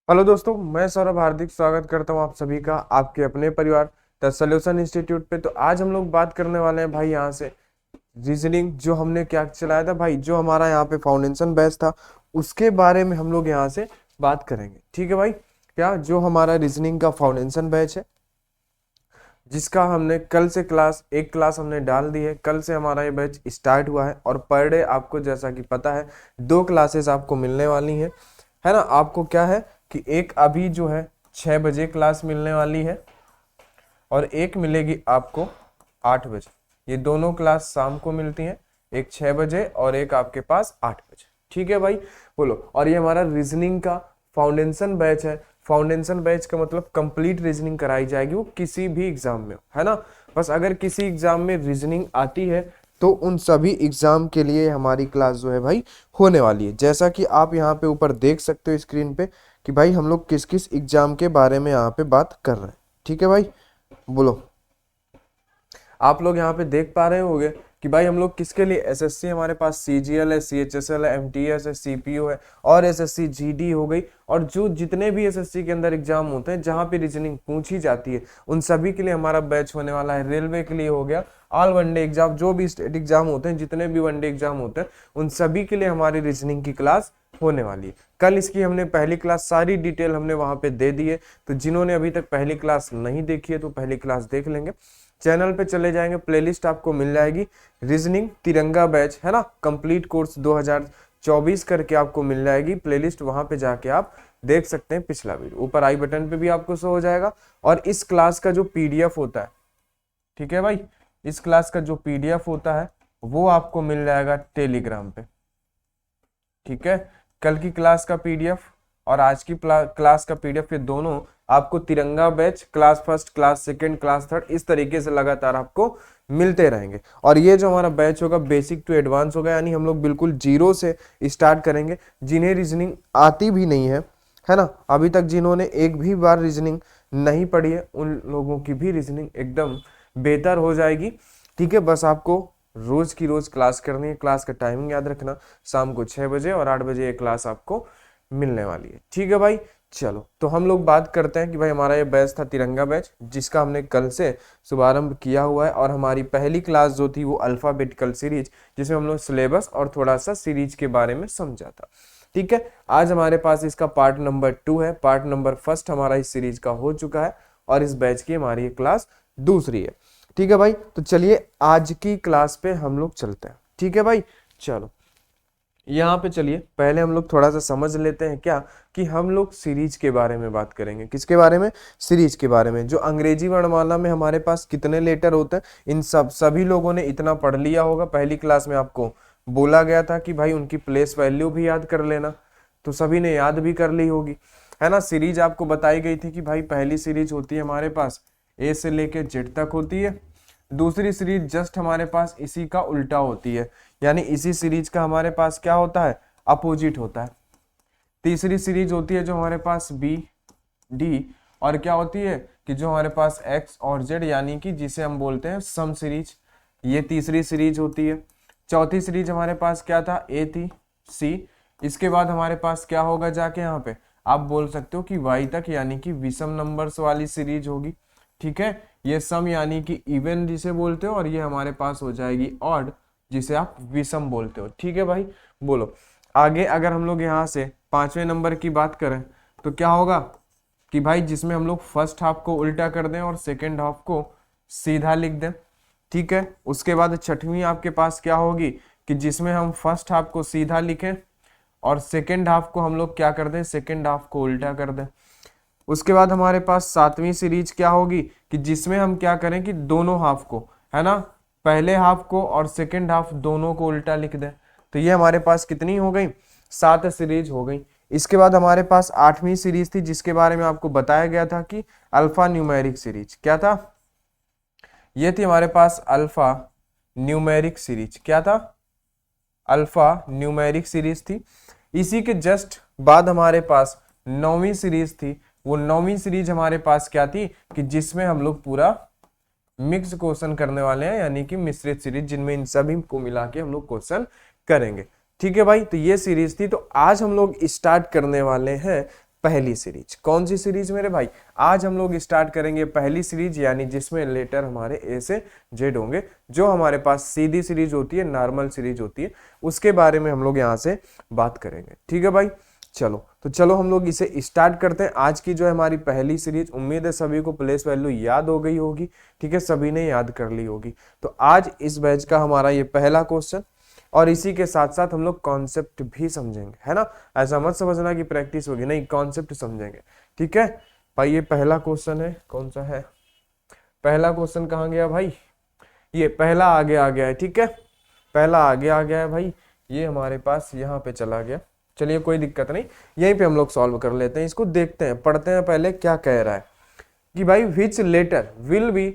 Hello दोस्तों, मैं सौरभ हार्दिक स्वागत करता हूं आप सभी का आपके अपने परिवार द सॉल्यूशन इंस्टीट्यूट पे। तो आज हम लोग बात करने वाले हैं भाई यहाँ से रीजनिंग जो हमने क्या चलाया था भाई, जो हमारा यहाँ पे फाउंडेशन बैच था उसके बारे में हम लोग यहाँ से बात करेंगे। ठीक है भाई, क्या जो हमारा रीजनिंग का फाउंडेशन बैच है जिसका हमने कल से एक क्लास हमने डाल दी है। कल से हमारा ये बैच स्टार्ट हुआ है और पर डे आपको जैसा कि पता है 2 क्लासेस आपको मिलने वाली है ना। आपको क्या है कि एक अभी जो है 6 बजे क्लास मिलने वाली है और एक मिलेगी आपको 8 बजे। ये दोनों क्लास शाम को मिलती हैं, एक 6 बजे और एक आपके पास 8 बजे। ठीक है भाई, बोलो। और ये हमारा रीजनिंग का फाउंडेशन बैच है। फाउंडेशन बैच का मतलब कंप्लीट रीजनिंग कराई जाएगी, वो किसी भी एग्जाम में है ना। बस अगर किसी एग्जाम में रीजनिंग आती है तो उन सभी एग्जाम के लिए हमारी क्लास जो है भाई होने वाली है। जैसा कि आप यहाँ पे ऊपर देख सकते हो स्क्रीन पे कि भाई हम लोग किस किस एग्जाम के बारे में यहाँ पे बात कर रहे हैं। ठीक है भाई, बोलो। आप लोग यहाँ पे देख पा रहे होंगे कि भाई हम लोग किसके लिए एसएससी, हमारे पास सीजीएल है, सीएचएसएल है, एमटीएस है, सीपीओ है और एसएससी जीडी हो गई। और जो जितने भी एसएससी के अंदर एग्जाम होते हैं जहाँ पे रीजनिंग पूछी जाती है उन सभी के लिए हमारा बैच होने वाला है। रेलवे के लिए हो गया, ऑल वनडे एग्जाम, जो भी स्टेट एग्जाम होते हैं, जितने भी वनडे एग्जाम होते हैं उन सभी के लिए हमारी रीजनिंग की क्लास होने वाली है। कल इसकी हमने पहली क्लास सारी डिटेल हमने वहां पे दे दी है, तो जिन्होंने अभी तक पहली क्लास नहीं देखी है तो पहली क्लास देख लेंगे। चैनल पे चले जाएंगे, प्लेलिस्ट आपको मिल जाएगी रीजनिंग तिरंगा बैच है ना, कंप्लीट कोर्स 2024 करके आपको मिल जाएगी प्लेलिस्ट। वहां पे जाके आप देख सकते हैं पिछला वीडियो, ऊपर आई बटन पे भी आपको शो हो जाएगा। और इस क्लास का जो पीडीएफ होता है, ठीक है भाई, इस क्लास का जो पीडीएफ होता है वो आपको मिल जाएगा टेलीग्राम पे। ठीक है, कल की क्लास का पीडीएफ और आज की क्लास का पीडीएफ, ये दोनों आपको तिरंगा batch class first, class second, class third इस तरीके से लगातार आपको मिलते रहेंगे। और ये जो हमारा बैच होगा बेसिक टू एडवांस होगा, यानी हम लोग बिल्कुल जीरो से स्टार्ट करेंगे। जिन्हें रीजनिंग आती भी नहीं है ना, अभी तक जिन्होंने एक भी बार रीजनिंग नहीं पढ़ी है उन लोगों की भी रीजनिंग एकदम बेहतर हो जाएगी। ठीक है, बस आपको रोज की रोज क्लास करनी है। क्लास का टाइमिंग याद रखना, शाम को 6 बजे और 8 बजे ये क्लास आपको मिलने वाली है। ठीक है भाई, चलो तो हम लोग बात करते हैं कि भाई हमारा ये बैच था तिरंगा बैच, जिसका हमने कल से शुभारंभ किया हुआ है। और हमारी पहली क्लास जो थी वो अल्फाबेटिकल सीरीज, जिसमें हम लोग सिलेबस और थोड़ा सा सीरीज के बारे में समझा था। ठीक है, आज हमारे पास इसका पार्ट नंबर 2 है। पार्ट नंबर 1 हमारा इस सीरीज का हो चुका है और इस बैच की हमारी ये क्लास दूसरी है। ठीक है भाई, तो चलिए आज की क्लास पे हम लोग चलते हैं। ठीक है भाई, चलो यहाँ पे चलिए पहले हम लोग थोड़ा सा समझ लेते हैं क्या कि हम लोग सीरीज के बारे में बात करेंगे। किसके बारे में? सीरीज के बारे में। जो अंग्रेजी वर्णमाला में हमारे पास कितने लेटर होते हैं, इन सभी लोगों ने इतना पढ़ लिया होगा। पहली क्लास में आपको बोला गया था कि भाई उनकी प्लेस वैल्यू भी याद कर लेना, तो सभी ने याद भी कर ली होगी, है ना। सीरीज आपको बताई गई थी कि भाई पहली सीरीज होती है हमारे पास ए से लेके जेड तक होती है। दूसरी सीरीज जस्ट हमारे पास इसी का उल्टा होती है, यानी इसी सीरीज का हमारे पास क्या होता है, अपोजिट होता है। तीसरी सीरीज होती है जो हमारे पास बी डी, और क्या होती है कि जो हमारे पास एक्स और जेड, यानी कि जिसे हम बोलते हैं सम सीरीज, ये तीसरी सीरीज होती है। चौथी सीरीज हमारे पास क्या था, ए थी, सी। इसके बाद हमारे पास क्या होगा जाके यहाँ पे, आप बोल सकते हो कि वाई तक, यानी कि विषम नंबर्स वाली सीरीज होगी। ठीक है, ये सम यानी कि इवन जिसे बोलते हो, और ये हमारे पास हो जाएगी ऑड जिसे आप विषम बोलते हो। ठीक है भाई, बोलो। आगे अगर हम लोग यहाँ से 5वें नंबर की बात करें तो क्या होगा कि भाई जिसमें हम लोग फर्स्ट हाफ को उल्टा कर दें और सेकेंड हाफ को सीधा लिख दें। ठीक है, उसके बाद छठवीं आपके पास क्या होगी कि जिसमें हम फर्स्ट हाफ को सीधा लिखें और सेकेंड हाफ को हम लोग क्या कर दें, सेकेंड हाफ को उल्टा कर दें। उसके बाद हमारे पास 7वीं सीरीज क्या होगी कि जिसमें हम क्या करें कि दोनों हाफ को, है ना, पहले हाफ को और सेकेंड हाफ दोनों को उल्टा लिख दें। तो ये हमारे पास कितनी हो गई, 7 सीरीज हो गई। इसके बाद हमारे पास 8वीं सीरीज थी जिसके बारे में आपको बताया गया था कि अल्फा न्यूमेरिक सीरीज। क्या था, ये थी हमारे पास अल्फा न्यूमेरिक सीरीज। क्या था, अल्फा न्यूमेरिक सीरीज थी। इसी के जस्ट बाद हमारे पास 9वीं सीरीज थी। वो 9वीं सीरीज हमारे पास क्या थी कि जिसमें हम लोग पूरा मिक्स क्वेश्चन करने वाले हैं, यानी कि मिश्रित सीरीज, जिनमें इन सभी को मिला के हम लोग क्वेश्चन करेंगे। ठीक है भाई, तो ये सीरीज थी। तो आज हम लोग स्टार्ट करने वाले हैं पहली सीरीज। कौन सी सीरीज मेरे भाई? आज हम लोग स्टार्ट करेंगे पहली सीरीज, यानी जिसमें लेटर हमारे ए से जेड होंगे। जो हमारे पास सीधी सीरीज होती है, नॉर्मल सीरीज होती है, उसके बारे में हम लोग यहाँ से बात करेंगे। ठीक है भाई, चलो हम लोग इसे स्टार्ट करते हैं। आज की जो है हमारी पहली सीरीज, उम्मीद है सभी को प्लेस वैल्यू याद हो गई होगी। ठीक है, सभी ने याद कर ली होगी। तो आज इस बैच का हमारा ये पहला क्वेश्चन, और इसी के साथ साथ हम लोग कॉन्सेप्ट भी समझेंगे, है ना। ऐसा मत समझना कि प्रैक्टिस होगी, नहीं, कॉन्सेप्ट समझेंगे। ठीक है भाई, ये पहला क्वेश्चन है। कौन सा है पहला क्वेश्चन? कहाँ गया भाई? ये पहला आगे आ गया है। ठीक है, पहला आगे आ गया है भाई, ये हमारे पास यहाँ पे चला गया। चलिए कोई दिक्कत नहीं, यहीं पे हम लोग सॉल्व कर लेते हैं। इसको देखते हैं, पढ़ते हैं पहले क्या कह रहा है कि भाई विच लेटर विल बी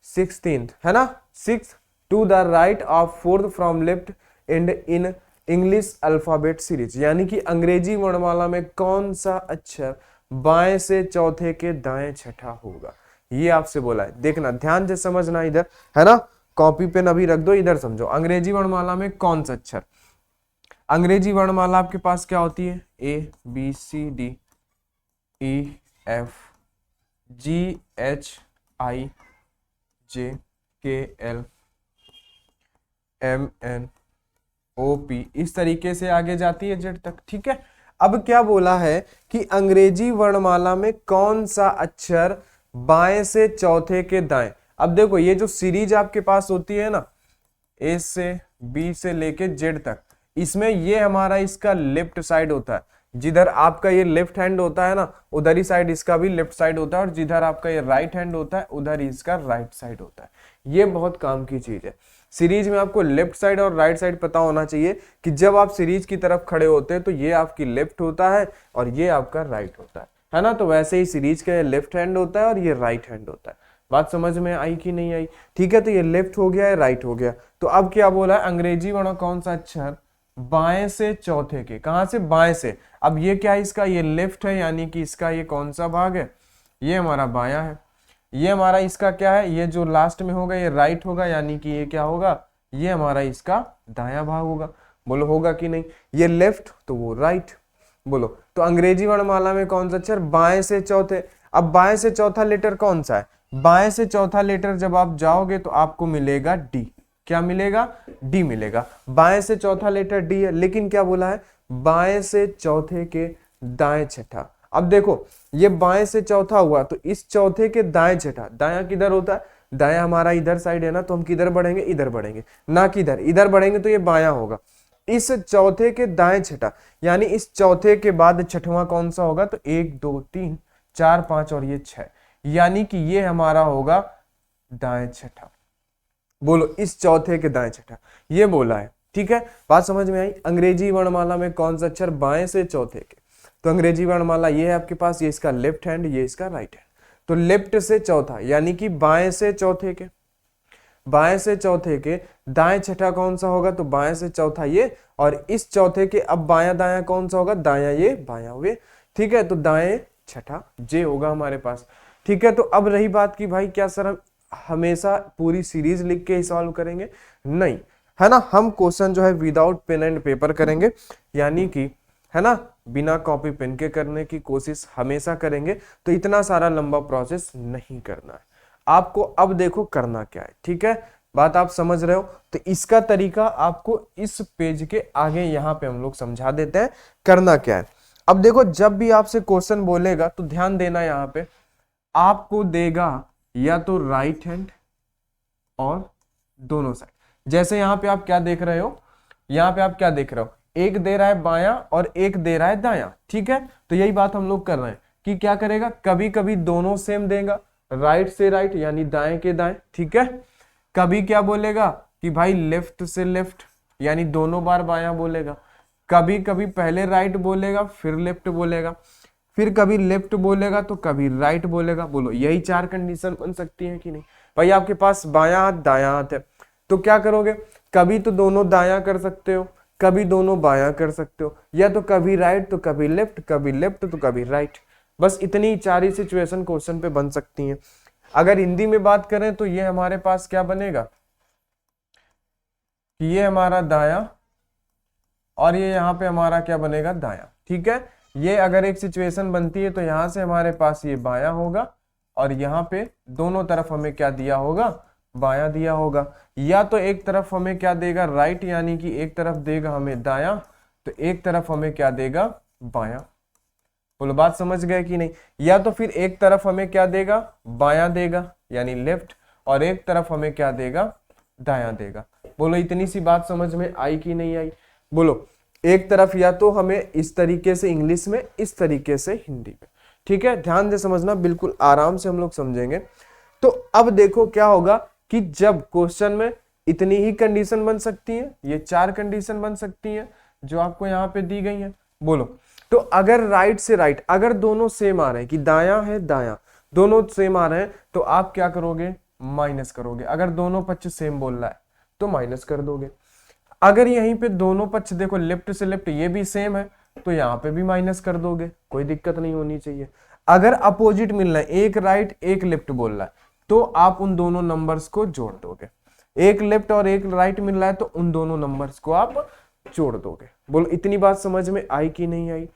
16th, है ना, 6 to the right of 4th from left and in English alphabet series, यानी कि अंग्रेजी वर्णमाला में कौन सा अक्षर बाएं से चौथे के दाएं छठा होगा, ये आपसे बोला है। देखना, ध्यान से समझना इधर, है ना। कॉपी पेन अभी रख दो, इधर समझो। अंग्रेजी वर्णमाला में कौन सा अक्षर, अंग्रेजी वर्णमाला आपके पास क्या होती है? A B C D E F G H I J K L M N O P, इस तरीके से आगे जाती है जेड तक। ठीक है, अब क्या बोला है कि अंग्रेजी वर्णमाला में कौन सा अक्षर बाएं से चौथे के दाएं। अब देखो, ये जो सीरीज आपके पास होती है ना, ए से बी से लेके जेड तक, इसमें ये हमारा इसका लेफ्ट साइड होता है। जिधर आपका ये लेफ्ट हैंड होता है ना, उधर ही साइड इसका भी लेफ्ट साइड होता है, और जिधर आपका ये राइट हैंड होता है, उधर ही इसका राइट साइड होता है। ये बहुत काम की चीज है। सीरीज में आपको लेफ्ट साइड और राइट साइड पता होना चाहिए कि जब आप सीरीज की तरफ खड़े होते हैं तो ये आपकी लेफ्ट होता है और ये आपका राइट होता है ना। तो वैसे ही सीरीज का ये लेफ्ट हैंड होता है और ये राइट हैंड होता है। बात समझ में आई कि नहीं आई? ठीक है, तो ये लेफ्ट हो गया, है राइट हो गया। तो अब क्या बोला है, अंग्रेजी वर्ण कौन सा अक्षर बाएं से चौथे के, कहां से? बाएं से। अब ये क्या है, इसका ये लेफ्ट है, यानी कि इसका ये कौन सा भाग है? ये हमारा बायां है। ये हमारा इसका क्या है, ये जो लास्ट में होगा ये राइट होगा, यानी कि ये क्या होगा, ये हमारा इसका दायां भाग होगा। बोलो होगा कि नहीं? ये लेफ्ट तो वो राइट। बोलो, तो अंग्रेजी वर्णमाला में कौन सा अक्षर बाएं से चौथे? अब बाएं से चौथा लेटर कौन सा है? बाएं से चौथा लेटर जब आप जाओगे तो आपको मिलेगा डी। क्या मिलेगा? डी मिलेगा। बाएं से चौथा लेटर डी है, लेकिन क्या बोला है, बाएं से चौथे के दाएं छठा। अब देखो, ये बाएं से चौथा हुआ, तो इस चौथे के दाएं छठा, दायां किधर होता है? दायां हमारा इधर साइड है ना, तो हम किधर बढ़ेंगे? इधर बढ़ेंगे, ना किधर, इधर बढ़ेंगे तो ये बायां होगा। इस चौथे के दाएं छठा, यानी इस चौथे के बाद छठवां कौन सा होगा? तो 1 2 3 4 5 और ये 6, यानी कि ये हमारा होगा दाएं छठा। बोलो, इस चौथे के दाएं छठा, ये बोला है। ठीक है, बात समझ में आई? अंग्रेजी वर्णमाला में कौन सा अक्षर बाएं से चौथे के? तो अंग्रेजी वर्णमाला ये है आपके पास, ये इसका लेफ्ट हैंड, ये इसका राइट हैंड। तो लेफ्ट से चौथा, यानी कि बाएं से चौथे के, बाएं से चौथे के दाएं छठा कौन सा होगा? तो बाएं से चौथा ये, और इस चौथे के अब बायां दायां कौन सा होगा? दायां ये, बायां वे। ठीक है, तो दाएं छठा जे होगा हमारे पास। ठीक है, तो अब रही बात की भाई क्या सर हम हमेशा पूरी सीरीज लिख के ही सॉल्व करेंगे? नहीं, है ना। हम क्वेश्चन जो है विदाउट पेन एंड पेपर करेंगे, यानी कि, है ना, बिना कॉपी पेन के करने की कोशिश हमेशा करेंगे। तो इतना सारा लंबा प्रोसेस नहीं करना है आपको। अब देखो करना क्या है, ठीक है, बात आप समझ रहे हो। तो इसका तरीका आपको इस पेज के आगे यहाँ पे हम लोग समझा देते हैं करना क्या है। अब देखो, जब भी आपसे क्वेश्चन बोलेगा तो ध्यान देना, यहाँ पे आपको देगा या तो राइट हैंड और दोनों साइड। जैसे यहाँ पे आप क्या देख रहे हो, यहाँ पे आप क्या देख रहे हो, एक दे रहा है बायां और एक दे रहा है दायां। ठीक है, तो यही बात हम लोग कर रहे हैं कि क्या करेगा, कभी कभी दोनों सेम देगा, राइट से राइट यानी दाएं के दाएं। ठीक है, कभी क्या बोलेगा कि भाई लेफ्ट से लेफ्ट यानी दोनों बार बायां बोलेगा, कभी कभी पहले राइट बोलेगा फिर लेफ्ट बोलेगा, फिर कभी लेफ्ट बोलेगा तो कभी राइट बोलेगा। बोलो, यही 4 कंडीशन बन सकती है कि नहीं? भाई आपके पास बायां हाथ दायां हाथ है, तो क्या करोगे, कभी तो दोनों दायां कर सकते हो, कभी दोनों बायां कर सकते हो, या तो कभी राइट तो कभी लेफ्ट, कभी लेफ्ट तो कभी राइट। बस इतनी 4 ही सिचुएशन क्वेश्चन पे बन सकती हैं। अगर हिंदी में बात करें तो ये हमारे पास क्या बनेगा कि ये हमारा दायां और ये यहाँ पे हमारा क्या बनेगा, दायां। ठीक है, ये अगर एक सिचुएशन बनती है तो यहां से हमारे पास ये बायां होगा और यहाँ पे दोनों तरफ हमें क्या दिया होगा, बायां दिया होगा। या तो एक तरफ हमें क्या देगा, राइट, यानी कि एक तरफ देगा हमें दायां, तो एक तरफ हमें क्या देगा, बायां। बोलो बात समझ गए कि नहीं। या तो फिर एक तरफ हमें क्या देगा, बायां देगा यानी लेफ्ट, और एक तरफ हमें क्या देगा, दायां देगा। बोलो इतनी सी बात समझ में आई कि नहीं आई। बोलो एक तरफ या तो हमें इस तरीके से इंग्लिश में, इस तरीके से हिंदी में। ठीक है, ध्यान से समझना, बिल्कुल आराम से हम लोग समझेंगे। तो अब देखो क्या होगा कि जब क्वेश्चन में इतनी ही कंडीशन बन सकती है, ये 4 कंडीशन बन सकती है जो आपको यहाँ पे दी गई है। बोलो तो अगर राइट से राइट, अगर दोनों सेम आ रहे हैं कि दायां है दायां, दोनों सेम आ रहे हैं, तो आप क्या करोगे, माइनस करोगे। अगर दोनों पक्ष सेम बोल रहा है तो माइनस कर दोगे। अगर यहीं पे दोनों पक्ष देखो लेफ्ट से लेफ्ट ये भी सेम है तो यहाँ पे भी माइनस कर दोगे, कोई दिक्कत नहीं होनी चाहिए। अगर अपोजिट मिल रहा है, एक राइट एक लेफ्ट बोल रहा है, तो आप उन दोनों नंबर्स को जोड़ दोगे। एक लेफ्ट और एक राइट मिल रहा है तो उन दोनों नंबर्स को आप जोड़ दोगे। बोलो इतनी बात समझ में आई कि नहीं आई।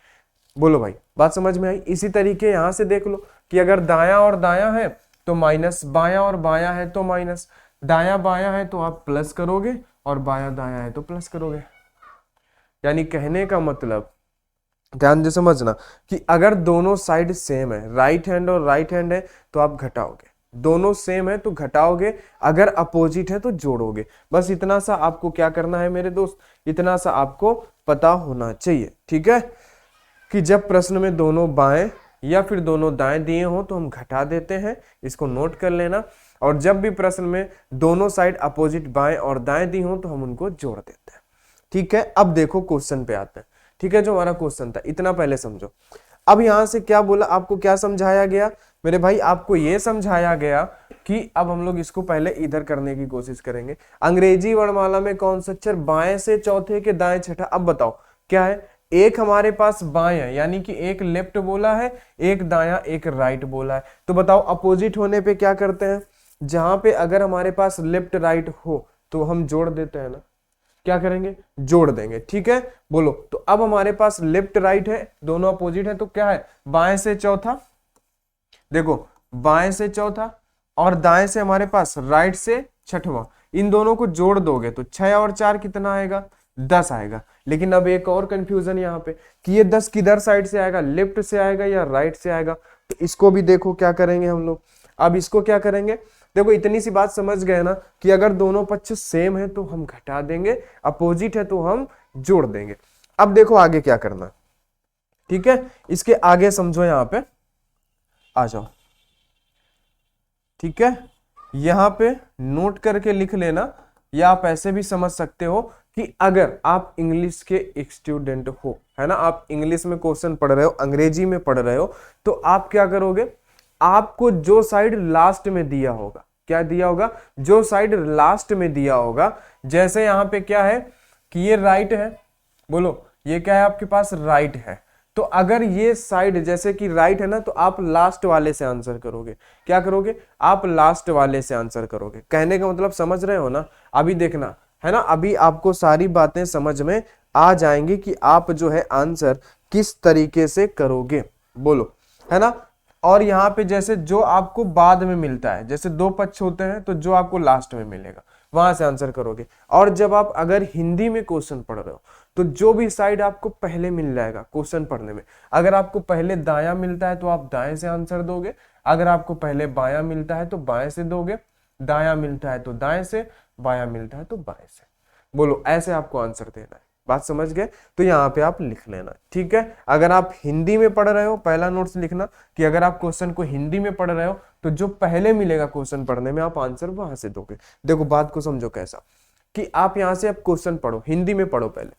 बोलो भाई बात समझ में आई। इसी तरीके यहां से देख लो कि अगर दायां और दायां है तो माइनस, बायां और बायां है तो माइनस, दायां बायां है तो आप प्लस करोगे और बायां दायां है तो प्लस करोगे। यानी कहने का मतलब ध्यान से समझना कि अगर दोनों साइड सेम है, राइट हैंड और राइट हैंड है तो आप घटाओगे, दोनों सेम है तो घटाओगे, अगर अपोजिट है तो जोड़ोगे। बस इतना सा आपको क्या करना है मेरे दोस्त, इतना सा आपको पता होना चाहिए। ठीक है, कि जब प्रश्न में दोनों बाएं या फिर दोनों दाएं दिए हो तो हम घटा देते हैं, इसको नोट कर लेना। और जब भी प्रश्न में दोनों साइड अपोजिट बाएं और दाएं दी हो तो हम उनको जोड़ देते हैं। ठीक है, अब देखो क्वेश्चन पे आते हैं। ठीक है, जो हमारा क्वेश्चन था इतना पहले समझो। अब यहां से क्या बोला, आपको क्या समझाया गया मेरे भाई, आपको यह समझाया गया कि अब हम लोग इसको पहले इधर करने की कोशिश करेंगे। अंग्रेजी वर्णमाला में कौन सा अक्षर बाएं से चौथे के दाएं छठा, अब बताओ क्या है। एक हमारे पास बाएं है यानी कि एक लेफ्ट बोला है, एक दायां एक राइट बोला है। तो बताओ अपोजिट होने पे क्या करते हैं, जहां पे अगर हमारे पास लेफ्ट राइट हो तो हम जोड़ देते हैं ना, क्या करेंगे, जोड़ देंगे। ठीक है, बोलो तो अब हमारे पास लेफ्ट राइट है, दोनों अपोजिट है, तो क्या है, बाएं से चौथा, देखो बाएं से चौथा और दाएं से हमारे पास राइट से छठवां, इन दोनों को जोड़ दोगे तो 6 और 4 कितना आएगा, 10 आएगा। लेकिन अब एक और कंफ्यूजन यहाँ पे कि ये 10 किधर साइड से आएगा, लेफ्ट से आएगा या राइट से आएगा। तो इसको भी देखो क्या करेंगे हम लोग, अब इसको क्या करेंगे, देखो इतनी सी बात समझ गए ना कि अगर दोनों पक्ष सेम है तो हम घटा देंगे, अपोजिट है तो हम जोड़ देंगे। अब देखो आगे क्या करना। ठीक है, इसके आगे समझो, यहां पे आ जाओ। ठीक है, यहां पे नोट करके लिख लेना, या आप ऐसे भी समझ सकते हो कि अगर आप इंग्लिश के एक स्टूडेंट हो, है ना, आप इंग्लिश में क्वेश्चन पढ़ रहे हो, अंग्रेजी में पढ़ रहे हो, तो आप क्या करोगे, आपको जो साइड लास्ट में दिया होगा, क्या दिया होगा, जो साइड लास्ट में दिया होगा, जैसे यहां पे क्या है कि ये राइट है, बोलो ये क्या है आपके पास, राइट है, तो अगर ये साइड जैसे कि राइट है ना तो आप लास्ट वाले से आंसर करोगे। क्या करोगे, आप लास्ट वाले से आंसर करोगे। कहने का मतलब समझ रहे हो ना, अभी देखना है ना, अभी आपको सारी बातें समझ में आ जाएंगी कि आप जो है आंसर किस तरीके से करोगे। बोलो, है ना। और यहाँ पे जैसे जो आपको बाद में मिलता है, जैसे 2 पक्ष होते हैं तो जो आपको लास्ट में मिलेगा वहां से आंसर करोगे। और जब आप अगर हिंदी में क्वेश्चन पढ़ रहे हो तो जो भी साइड आपको पहले मिल जाएगा क्वेश्चन पढ़ने में, अगर आपको पहले दायां मिलता है तो आप दाएं से आंसर दोगे, अगर आपको पहले बायां मिलता है तो बाएं से दोगे, दायां मिलता है तो दाएं से, बायां मिलता है तो बाएं से। बोलो ऐसे आपको आंसर देना है। बात समझ गए, तो यहाँ पे आप लिख लेना। ठीक है, अगर आप हिंदी में पढ़ रहे हो, पहला नोट्स लिखना कि अगर आप क्वेश्चन को हिंदी में पढ़ रहे हो तो जो पहले मिलेगा क्वेश्चन पढ़ने में आप आंसर वहां से दोगे। देखो बात को समझो कैसा, कि आप यहाँ से अब क्वेश्चन पढ़ो, हिंदी में पढ़ो पहले,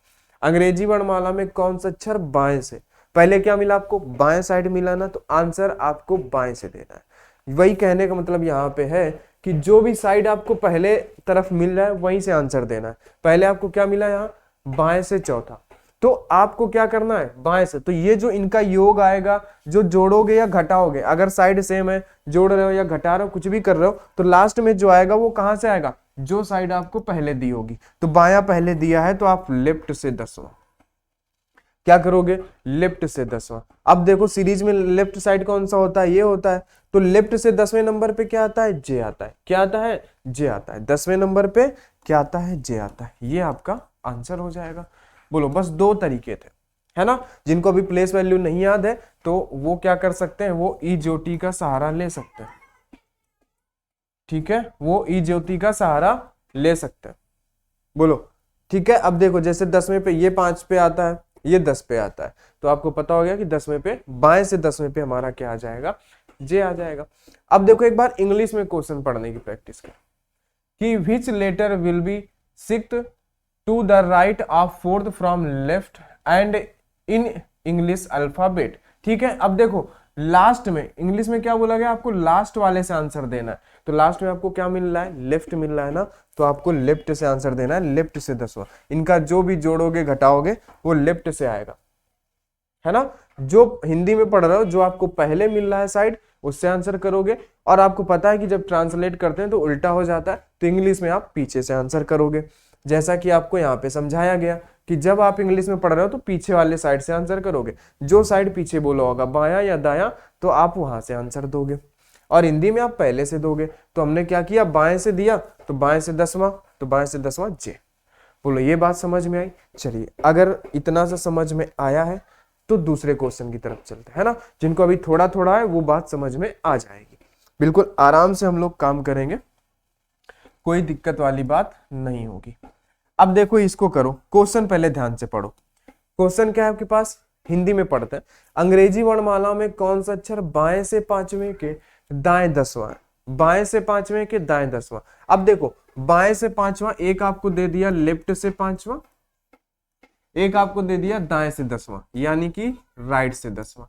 अंग्रेजी वर्णमाला में कौन सा अक्षर बाएं से, पहले क्या मिला आपको, बाएं साइड मिला ना, तो आंसर आपको बाएं से देना है। वही कहने का मतलब यहाँ पे है कि जो भी साइड आपको पहले तरफ मिल रहा है वहीं से आंसर देना है। पहले आपको क्या मिला यहाँ, बाएं से चौथा, तो आपको क्या करना है, बाएं से, तो ये जो इनका योग आएगा, जो जोड़ोगे या घटाओगे, अगर साइड सेम है, जोड़ रहे हो या घटा रहे हो, कुछ भी कर रहे हो, तो लास्ट में जो आएगा वो कहां से आएगा, जो साइड आपको पहले दी होगी। तो बायां पहले दिया है तो आप लेफ्ट से 10वां, क्या करोगे, लेफ्ट से 10वां। अब देखो सीरीज में लेफ्ट साइड कौन सा होता है, ये होता है, तो लेफ्ट से 10वें नंबर पे क्या आता है, जे आता है। क्या आता है, जे आता है। 10वें नंबर पे क्या आता है, जे आता है। ये आपका आंसर हो जाएगा। बोलो, बस दो तरीके थे, है ना। जिनको अभी प्लेस वैल्यू नहीं याद है तो वो क्या कर सकते हैं, वो ई ज्योति का सहारा ले सकते हैं। ठीक है, वो ई ज्योति का सहारा ले सकते हैं। बोलो, ठीक है। अब देखो जैसे 10वें पे ये 5 पे आता है, ये 10 पे आता है, तो आपको पता हो गया कि 10वें पे, बाएं से 10वें पे हमारा क्या आ जाएगा, जे आ जाएगा। अब देखो एक बार इंग्लिश में क्वेश्चन पढ़ने की प्रैक्टिस कर कि which letter will be sixth to the right of fourth from left and in English alphabet. ठीक है, अब देखो लास्ट में इंग्लिश में क्या बोला गया, आपको लास्ट वाले से आंसर देना है। तो लास्ट में आपको क्या मिल रहा है, लेफ्ट मिल रहा है ना, तो आपको लेफ्ट से आंसर देना है, लेफ्ट से 10वां। इनका जो भी जोड़ोगे घटाओगे वो लेफ्ट से आएगा, है ना। जो हिंदी में पढ़ रहे हो, जो आपको पहले मिल रहा है साइड, उससे आंसर करोगे। और आपको पता है कि जब ट्रांसलेट करते हैं तो उल्टा हो जाता है, तो इंग्लिश में आप पीछे से आंसर करोगे। जैसा कि आपको यहाँ पे समझाया गया कि जब आप इंग्लिश में पढ़ रहे हो तो पीछे वाले साइड से आंसर करोगे। जो साइड पीछे बोला होगा, बायां या दायां, तो आप वहां से आंसर दोगे। और हिंदी में आप पहले से दोगे, तो हमने क्या किया, बाएं से दिया तो बाएं से 10वां, तो बाएं से 10वां जे। बोलो, ये बात समझ में आई। चलिए, अगर इतना सा समझ में आया है तो दूसरे क्वेश्चन की तरफ चलते हैं, है ना। जिनको अभी थोड़ा थोड़ा है वो बात समझ में आ जाएगी। बिल्कुल आराम से हम लोग काम करेंगे, कोई दिक्कत वाली बात नहीं होगी। अब देखो इसको करो, क्वेश्चन पहले ध्यान से पढ़ो। क्वेश्चन क्या है आपके पास, हिंदी में पढ़ते हैं। अंग्रेजी वर्णमाला में कौन सा अक्षर बाएं से 5वें के दाएं 10वां है, बाएं से 5वें के दाएं 10वां। अब देखो बाएं से 5वां, एक आपको दे दिया लेफ्ट से 5वां, एक आपको दे दिया दाएं से 10वां, यानी कि राइट से 10वां।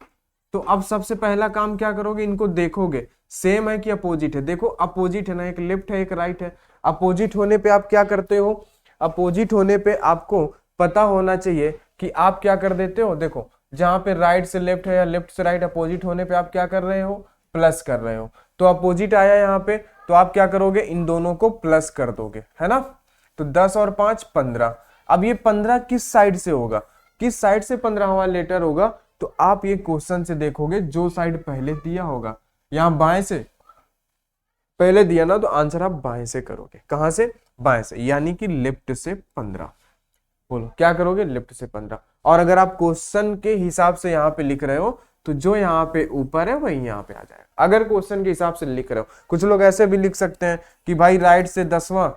तो अब सबसे पहला काम क्या करोगे, इनको देखोगे सेम है कि अपोजिट है। देखो अपोजिट है ना, एक लेफ्ट है एक राइट है। अपोजिट होने पे आप क्या करते हो, अपोजिट होने पे आपको पता होना चाहिए कि आप क्या कर देते हो। देखो जहां पे राइट से लेफ्ट है या लेफ्ट से राइट, अपोजिट होने पे आप क्या कर रहे हो, प्लस कर रहे हो। तो अपोजिट आया यहाँ पे, तो आप क्या करोगे, इन दोनों को प्लस कर दोगे, है ना। तो 10 और 5 15। अब ये 15 किस साइड से होगा, किस साइड से 15वां लेटर होगा, तो आप ये क्वेश्चन से देखोगे जो साइड पहले दिया होगा, यहां बाएं से पहले दिया ना, तो आंसर आप बाएं से करोगे। कहां से, बाएं से, यानी कि लेफ्ट से 15। बोलो क्या करोगे, लेफ्ट से 15। और अगर आप क्वेश्चन के हिसाब से यहाँ पे लिख रहे हो तो जो यहाँ पे ऊपर है वही यहाँ पे आ जाएगा, अगर क्वेश्चन के हिसाब से लिख रहे हो। कुछ लोग ऐसे भी लिख सकते हैं कि भाई राइट से 10वां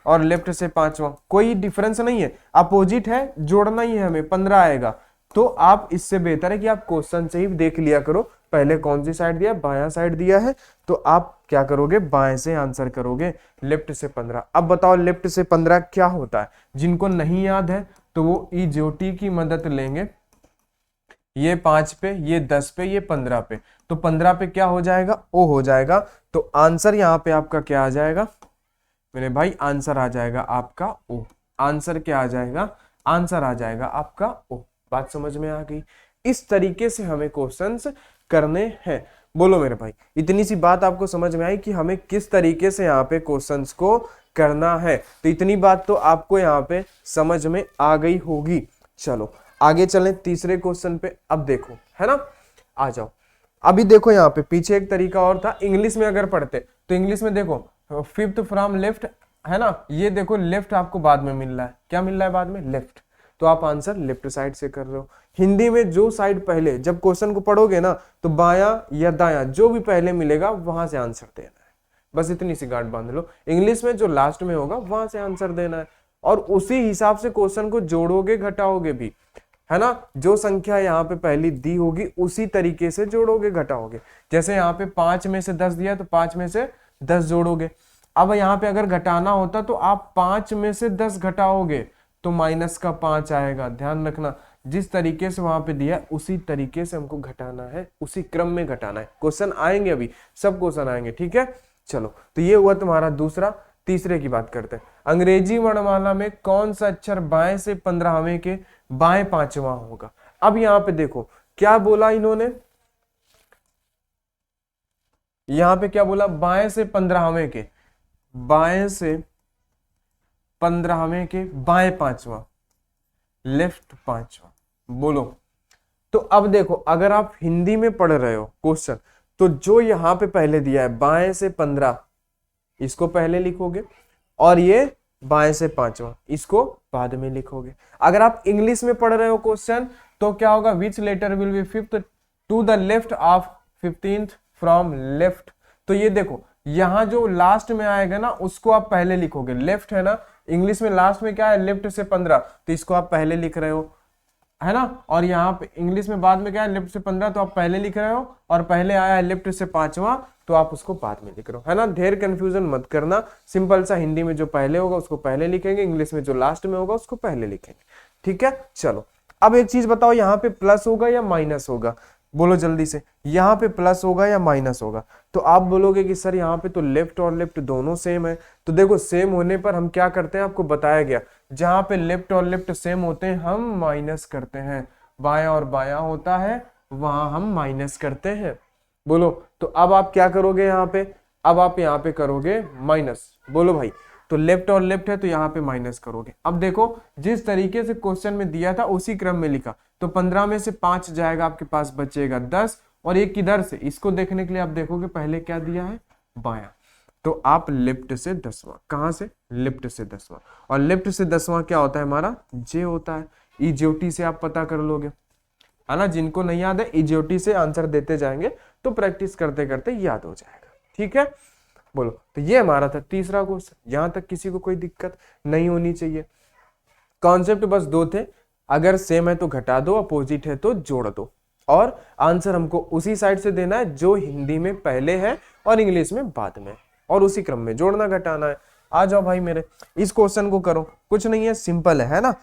और लेफ्ट से 5वां, कोई डिफरेंस नहीं है, अपोजिट है, जोड़ना ही है हमें, 15 आएगा। तो आप इससे बेहतर है कि आप क्वेश्चन से ही देख लिया करो, पहले कौन सी साइड दिया, बायां साइड दिया है, तो आप क्या करोगे, बाएं से आंसर करोगे, लेफ्ट से 15। अब बताओ लेफ्ट से 15 क्या होता है, जिनको नहीं याद है तो वो ई ज्योति की मदद लेंगे। ये 5 पे, ये 10 पे, ये 15 पे, तो 15 पे क्या हो जाएगा, ओ हो जाएगा। तो आंसर यहाँ पे आपका क्या आ जाएगा मेरे भाई, आंसर आ जाएगा आपका ओ। आंसर क्या आ जाएगा, आंसर आ जाएगा आपका ओ। बात समझ में आ गई। इस तरीके से हमें क्वेश्चंस करने हैं। बोलो मेरे भाई, इतनी सी बात आपको समझ में आई कि हमें किस तरीके से यहाँ पे क्वेश्चंस को करना है। तो इतनी बात तो आपको यहाँ पे समझ में आ गई होगी। चलो आगे चलें तीसरे क्वेश्चन पे। अब देखो, है ना, आ जाओ। अभी देखो यहाँ पे पीछे एक तरीका और था, इंग्लिश में अगर पढ़ते तो इंग्लिश में देखो फिफ्थ फ्रॉम लेफ्ट, है ना। ये देखो लेफ्ट आपको बाद में मिल रहा है, क्या मिल रहा है बाद में, लेफ्ट, तो आप आंसर लेफ्ट साइड से कर रहे हो। हिंदी में जो साइड पहले, जब क्वेश्चन को पढ़ोगे ना, तो बायां या दायां जो भी पहले मिलेगा वहां से आंसर देना है। बस इतनी सी गांठ बांध लो। इंग्लिश में जो लास्ट में होगा वहां से आंसर देना है, और उसी हिसाब से क्वेश्चन को जोड़ोगे घटाओगे भी, है ना। जो संख्या यहाँ पे पहली दी होगी उसी तरीके से जोड़ोगे घटाओगे। जैसे यहाँ पे 5 में से 10 दिया तो 5 में से 10 जोड़ोगे। अब यहाँ पे अगर घटाना होता तो आप 5 में से 10 घटाओगे तो माइनस का 5 आएगा। ध्यान रखना, जिस तरीके से वहां पे दिया है उसी तरीके से हमको घटाना है, उसी क्रम में घटाना है। क्वेश्चन आएंगे, अभी सब क्वेश्चन आएंगे, ठीक है। चलो, तो ये हुआ तुम्हारा दूसरा। तीसरे की बात करते हैं। अंग्रेजी वर्णमाला में कौन सा अक्षर बाएं से 15वें के बाएं 5वां होगा। अब यहाँ पे देखो क्या बोला इन्होंने, यहाँ पे क्या बोला, बाएं से 15वें के, बाएं से 15वें के बाएं 5वां, लेफ्ट 5वां। बोलो। तो अब देखो, अगर आप हिंदी में पढ़ रहे हो क्वेश्चन, तो जो यहाँ पे पहले दिया है बाएं से 15, इसको पहले लिखोगे, और ये बाएं से 5वां इसको बाद में लिखोगे। अगर आप इंग्लिश में पढ़ रहे हो क्वेश्चन, तो क्या होगा, which letter will be fifth to the left of 15th from left. तो ये देखो, यहाँ जो लास्ट में आएगा ना उसको आप पहले लिखोगे, लेफ्ट है ना, इंग्लिश में लास्ट में क्या है, लेफ्ट से 15, तो इसको आप पहले लिख रहे हो, है ना। और यहाँ पे इंग्लिश में बाद में क्या है, लेफ्ट से 15, तो आप पहले लिख रहे हो, और पहले आया है लेफ्ट से 5वां, तो आप उसको बाद में लिख रहे हो, है ना। ढेर कंफ्यूजन मत करना, सिंपल सा, हिंदी में जो पहले होगा उसको पहले लिखेंगे, इंग्लिश में जो लास्ट में होगा उसको पहले लिखेंगे, ठीक है। चलो, अब एक चीज बताओ, यहाँ पे प्लस होगा या माइनस होगा, बोलो जल्दी से, यहाँ पे प्लस होगा या माइनस होगा। तो आप बोलोगे कि सर यहाँ पे तो लेफ्ट और लेफ्ट दोनों सेम है। तो देखो, सेम होने पर हम क्या करते हैं, आपको बताया गया, जहां पे लेफ्ट और लेफ्ट सेम होते हैं हम माइनस करते हैं, बायां और बायां होता है वहां हम माइनस करते हैं। बोलो, तो अब आप क्या करोगे यहाँ पे, अब आप यहाँ पे करोगे माइनस, बोलो भाई। तो लेफ्ट और लेफ्ट है तो यहाँ पे माइनस करोगे। अब देखो, जिस तरीके से क्वेश्चन में दिया था उसी क्रम में लिखा, तो 15 में से 5 जाएगा, आपके पास बचेगा 10, और एक किधर से, इसको देखने के लिए आप देखोगे पहले क्या दिया है, बायां, तो आप लेफ्ट से 10वां, कहां से, लेफ्ट से 10वां, और लेफ्ट से 10वां क्या होता है हमारा, जे होता है। इजियोटी से आप पता कर लोगे, है ना, जिनको नहीं याद है इजियोटी से आंसर देते जाएंगे तो प्रैक्टिस करते करते याद हो जाएगा, ठीक है। बोलो, तो ये हमारा था तीसरा क्वेश्चन, यहां तक किसी को कोई दिक्कत नहीं होनी चाहिए। कॉन्सेप्ट बस दो थे, अगर सेम है तो घटा दो, अपोजिट है तो जोड़ दो, और आंसर हमको उसी साइड से देना है जो हिंदी में पहले है और इंग्लिश में बाद में, और उसी क्रम में जोड़ना घटाना है। आ जाओ भाई मेरे, इस क्वेश्चन को करो, कुछ नहीं है, सिंपल है ना।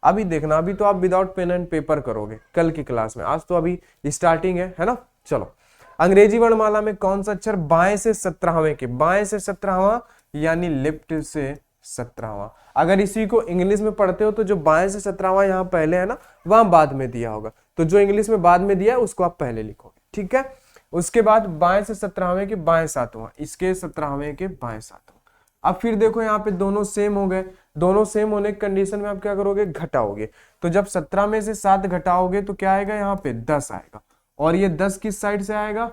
अभी देखना, अभी तो आप विदाउट पेन एंड पेपर करोगे कल की क्लास में, आज तो अभी स्टार्टिंग है ना। चलो, अंग्रेजी वर्णमाला में कौन सा अक्षर बाएं से 17वें के, बाएं से 17वां यानी लेफ्ट से 17वां। अगर इसी को इंग्लिश में पढ़ते हो तो जो बाएं से 17वां यहाँ पहले है ना, वहां बाद में दिया होगा, तो जो इंग्लिश में बाद में दिया है उसको आप पहले लिखोगे, ठीक है। उसके बाद बाएं से 17वें के बाएं 7वां, इसके 17वें के बाएं 7वां। अब फिर देखो, यहाँ पे दोनों सेम हो गए, दोनों सेम होने की कंडीशन में आप क्या करोगे, घटाओगे। तो जब 17 में से 7 घटाओगे तो क्या आएगा, यहाँ पे 10 आएगा, और ये 10 किस साइड से आएगा,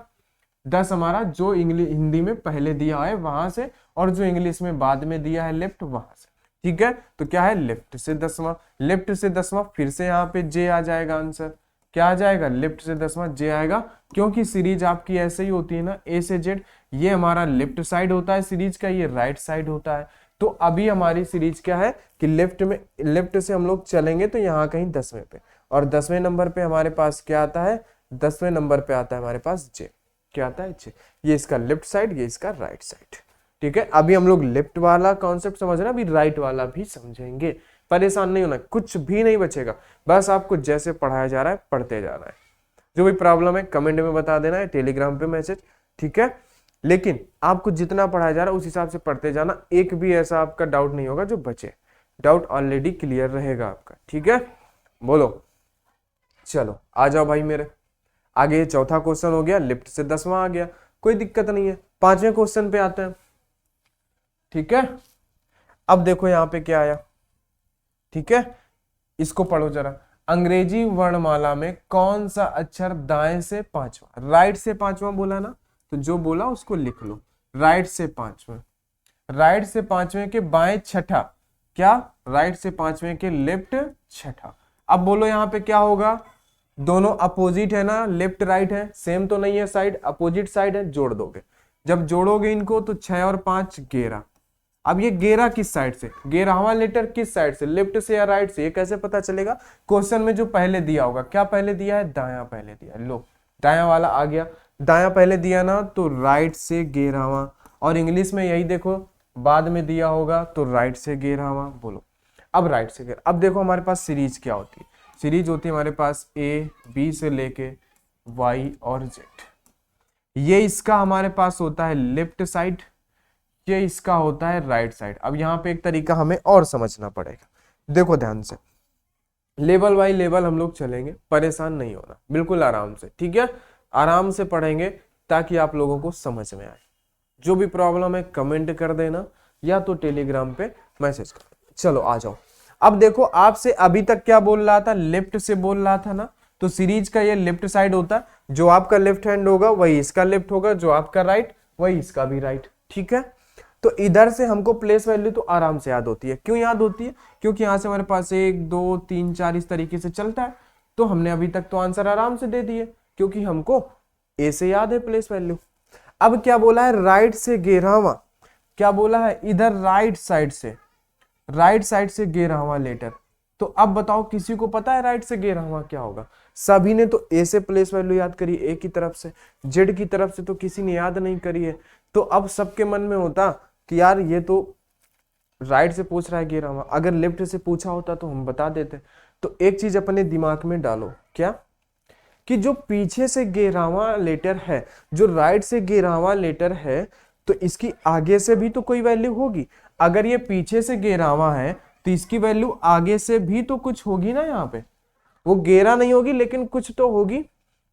10 हमारा जो हिंदी में पहले दिया है वहां से, और जो इंग्लिश में बाद में दिया है लेफ्ट, वहां से, ठीक है। तो क्या है, लेफ्ट से 10वां, लेफ्ट से 10वां, फिर से यहाँ पे जे आ जाएगा, आंसर क्या आ जाएगा, लेफ्ट से 10वां जे आएगा, क्योंकि सीरीज आपकी ऐसे ही होती है ना, ए से जेड, ये हमारा लेफ्ट साइड होता है सीरीज का, ये राइट साइड होता है। तो अभी हमारी सीरीज क्या है कि लेफ्ट से हम लोग चलेंगे तो यहाँ कहीं 10वें पे, और 10वें नंबर पे हमारे पास क्या आता है, 10वें नंबर पे आता है हमारे पास जे, क्या आता है, जे। ये इसका लेफ्ट साइड, ये इसका राइट साइड, ठीक है। अभी हम लोग लेफ्ट वाला कॉन्सेप्ट समझ रहे हैं, अभी राइट वाला भी समझेंगे, परेशान नहीं होना, कुछ भी नहीं बचेगा, बस आपको जैसे पढ़ाया जा रहा है पढ़ते जाना है। जो भी प्रॉब्लम है कमेंट में बता देना है, टेलीग्राम पे मैसेज, ठीक है। लेकिन आपको जितना पढ़ाया जा रहा है उस हिसाब से पढ़ते जाना, एक भी ऐसा आपका डाउट नहीं होगा जो बचे, डाउट ऑलरेडी क्लियर रहेगा आपका, ठीक है। बोलो, चलो आ जाओ भाई मेरे, आगे चौथा क्वेश्चन हो गया, लेफ्ट से 10वां आ गया, कोई दिक्कत नहीं है। 5वें क्वेश्चन पे आते हैं, ठीक है। अब देखो यहाँ पे क्या आया, ठीक है, इसको पढ़ो जरा। अंग्रेजी वर्णमाला में कौन सा अक्षर दाएं से 5वां, राइट से 5वां बोला ना, तो जो बोला उसको लिख लो, राइट से 5वां, राइट से 5वें के बाएं छठा, क्या, राइट से 5वें के लेफ्ट छठा। अब बोलो यहाँ पे क्या होगा, दोनों अपोजिट है ना, लेफ्ट राइट है, सेम तो नहीं है साइड, अपोजिट साइड है, जोड़ दोगे। जब जोड़ोगे इनको तो 6 और 5 11। अब ये 11 किस साइड से, 11वां लेटर किस साइड से, लेफ्ट से या राइट से, ये कैसे पता चलेगा, क्वेश्चन में जो पहले दिया होगा, क्या पहले दिया है, दायां पहले दिया है, लो दायां वाला आ गया, दायां पहले दिया ना तो राइट से 11वां, और इंग्लिश में यही देखो बाद में दिया होगा तो राइट से 11वां। बोलो, अब राइट से 11, अब देखो हमारे पास सीरीज क्या होती है, सीरीज होती है हमारे पास ए बी से लेके वाई और जेड, ये इसका हमारे पास होता है लेफ्ट साइड, ये इसका होता है राइट साइड। अब यहाँ पे एक तरीका हमें और समझना पड़ेगा, देखो ध्यान से, लेवल बाय लेवल हम लोग चलेंगे, परेशान नहीं होना, बिल्कुल आराम से, ठीक है, आराम से पढ़ेंगे ताकि आप लोगों को समझ में आए। जो भी प्रॉब्लम है कमेंट कर देना या तो टेलीग्राम पे मैसेज कर देना। चलो आ जाओ, अब देखो आपसे अभी तक क्या बोल रहा था, लेफ्ट से बोल रहा था ना, तो सीरीज का ये लेफ्ट साइड होता है, जो आपका लेफ्ट हैंड होगा वही इसका लेफ्ट होगा, जो आपका राइट वही इसका भी राइट, ठीक है। तो इधर से हमको प्लेस वैल्यू तो आराम से याद होती है। क्यों याद होती है? क्योंकि यहां से हमारे पास 1 2 3 4 इस तरीके से चलता है, तो हमने अभी तक तो आंसर आराम से दे दिए, क्योंकि हमको ए से याद है प्लेस वैल्यू। अब क्या बोला है, राइट से 11वां, क्या बोला है, इधर राइट साइड से 11वां लेटर। तो अब बताओ किसी को पता है राइट से 11वां क्या होगा? सभी ने तो ए से प्लेस वैल्यू याद करी, ए की तरफ से, जेड की तरफ से तो किसी ने याद नहीं करी है। तो अब सबके मन में होता कि यार ये तो राइट से पूछ रहा है 11वां, अगर लेफ्ट से पूछा होता तो हम बता देते। तो एक चीज अपने दिमाग में डालो, क्या कि जो पीछे से 11वां लेटर है, जो राइट से 11वां लेटर है, तो इसकी आगे से भी तो कोई वैल्यू होगी। अगर ये पीछे से 11वां है तो इसकी वैल्यू आगे से भी तो कुछ होगी ना, यहाँ पे वो 11 नहीं होगी लेकिन कुछ तो होगी।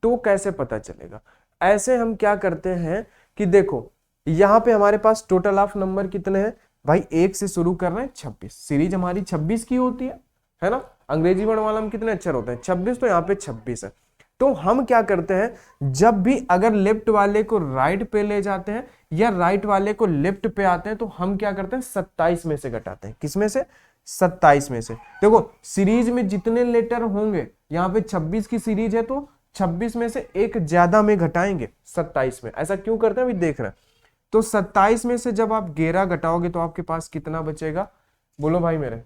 तो कैसे पता चलेगा? ऐसे हम क्या करते हैं कि देखो यहाँ पे हमारे पास टोटल ऑफ नंबर कितने हैं भाई, 1 से शुरू कर रहे हैं 26, सीरीज हमारी 26 की होती है ना। अंग्रेजी वर्णमाला में कितने अक्षर होते हैं? 26, तो यहाँ पे 26 है। तो हम क्या करते हैं, जब भी अगर लेफ्ट वाले को राइट पे ले जाते हैं या राइट वाले को लेफ्ट पे आते हैं, तो हम क्या करते हैं, 27 में से घटाते हैं। किस में से? 27 में से। देखो सीरीज में जितने लेटर होंगे, यहाँ पे 26 की सीरीज है तो 26 में से एक ज्यादा में घटाएंगे 27 में। ऐसा क्यों करते हैं अभी देख रहे हैं। तो 27 में से जब आप 11 घटाओगे तो आपके पास कितना बचेगा? बोलो भाई मेरे,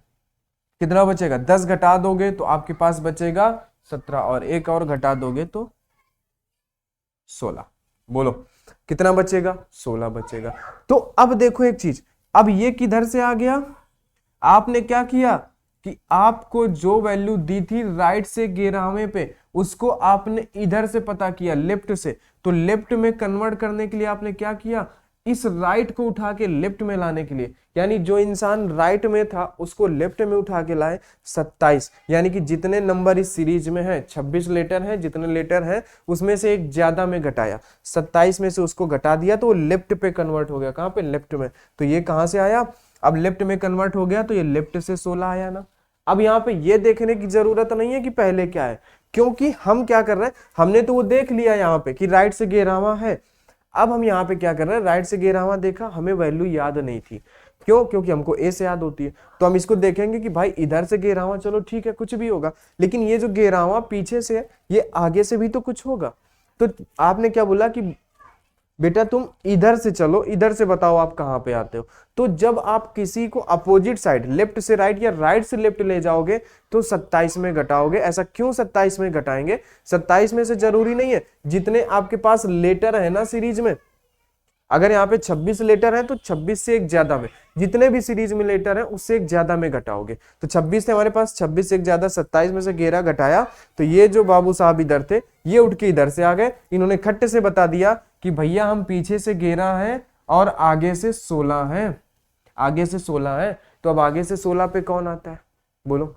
कितना बचेगा? 10 घटा दोगे तो आपके पास बचेगा 17, और एक और घटा दोगे तो 16। बोलो कितना बचेगा? 16 बचेगा। तो अब देखो एक चीज, अब ये किधर से आ गया? आपने क्या किया कि आपको जो वैल्यू दी थी राइट से 11वें पे, उसको आपने इधर से पता किया, लेफ्ट से। तो लेफ्ट में कन्वर्ट करने के लिए आपने क्या किया, इस राइट को उठा के लेफ्ट में लाने के लिए, यानी जो इंसान राइट में था उसको लेफ्ट में उठा के लाए 27। यानी कि जितने नंबर इस सीरीज में है, 26 लेटर है, जितने लेटर है उसमें से एक ज्यादा में घटाया, 27 में से उसको घटा दिया, तो वो लेफ्ट पे कन्वर्ट हो गया। कहां पे? लेफ्ट में। तो ये कहां से आया? अब लेफ्ट में कन्वर्ट हो गया तो ये लेफ्ट से 16 आया ना। अब यहाँ पे ये देखने की जरूरत नहीं है कि पहले क्या है, क्योंकि हम क्या कर रहे हैं, हमने तो वो देख लिया यहाँ पे कि राइट से 11वां है। अब हम यहाँ पे क्या कर रहे हैं, राइट से 11वां देखा, हमें वैल्यू याद नहीं थी। क्यों? क्योंकि हमको ए से याद होती है। तो हम इसको देखेंगे कि भाई इधर से 11वां, चलो ठीक है कुछ भी होगा, लेकिन ये जो 11वां पीछे से है, ये आगे से भी तो कुछ होगा। तो आपने क्या बोला कि बेटा तुम इधर से चलो, इधर से बताओ आप कहां पे आते हो। तो जब आप किसी को अपोजिट साइड, लेफ्ट से राइट या राइट से लेफ्ट ले जाओगे तो 27 में घटाओगे। ऐसा क्यों 27 में घटाएंगे? 27 में से जरूरी नहीं है, जितने आपके पास लेटर है ना सीरीज में, अगर यहाँ पे 26 लेटर है तो 26 से एक ज्यादा में, जितने भी सीरीज में लेटर है उससे एक ज्यादा में घटाओगे। तो 26 थे हमारे पास, 26 से एक ज्यादा 27 में से 11 घटाया, तो ये जो बाबू साहब इधर थे ये उठ के इधर से आ गए। इन्होंने खट्टे से बता दिया कि भैया हम पीछे से 11 है और आगे से 16 है, आगे से 16 है। तो अब आगे से 16 पे कौन आता है? बोलो।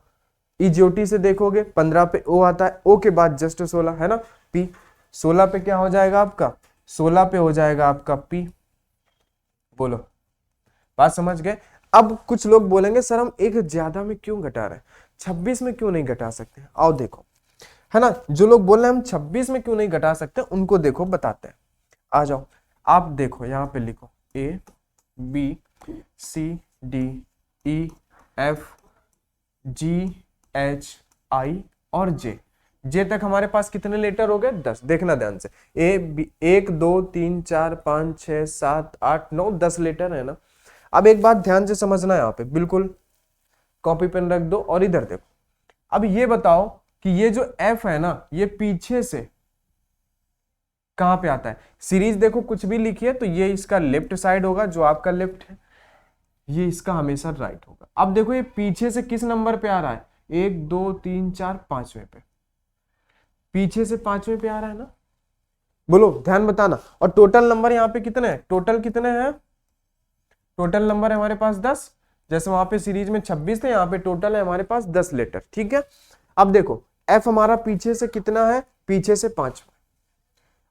इज्योटी से देखोगे 15 पे ओ आता है, ओ के बाद जस्ट 16 है ना, पी। 16 पे क्या हो जाएगा आपका? 16 पे हो जाएगा आपका पी। बोलो बात समझ गए? अब कुछ लोग बोलेंगे सर हम एक ज्यादा में क्यों घटा रहे हैं, 26 में क्यों नहीं घटा सकते? आओ देखो, है ना, जो लोग बोल रहे हैं हम 26 में क्यों नहीं घटा सकते, उनको देखो बताते हैं। आ जाओ, आप देखो यहाँ पे लिखो A B C D E F G H I और जे। जे तक हमारे पास कितने लेटर हो गए? 10। देखना ध्यान से, ए बी 1 2 3 4 5 6 7 8 9 10 लेटर है ना। अब एक बात ध्यान से समझना, यहाँ पे बिल्कुल कॉपी पेन रख दो और इधर देखो। अब ये बताओ कि ये जो एफ है ना, ये पीछे से कहां पे आता है? सीरीज देखो कुछ भी लिखी है तो ये इसका लेफ्ट साइड होगा, जो आपका लेफ्ट है, ये इसका हमेशा राइट होगा। अब देखो ये पीछे से किस नंबर पे आ रहा है? 1 2 3 4 5वें पे, पीछे से 5वें पे आ रहा है ना। बोलो ध्यान बताना। और टोटल नंबर यहाँ पे कितने हैं? टोटल कितने हैं? टोटल नंबर है हमारे पास 10। जैसे वहां पे सीरीज में 26 थे, यहाँ पे टोटल है हमारे पास 10 लेटर, ठीक है। अब देखो एफ हमारा पीछे से कितना है? पीछे से 5।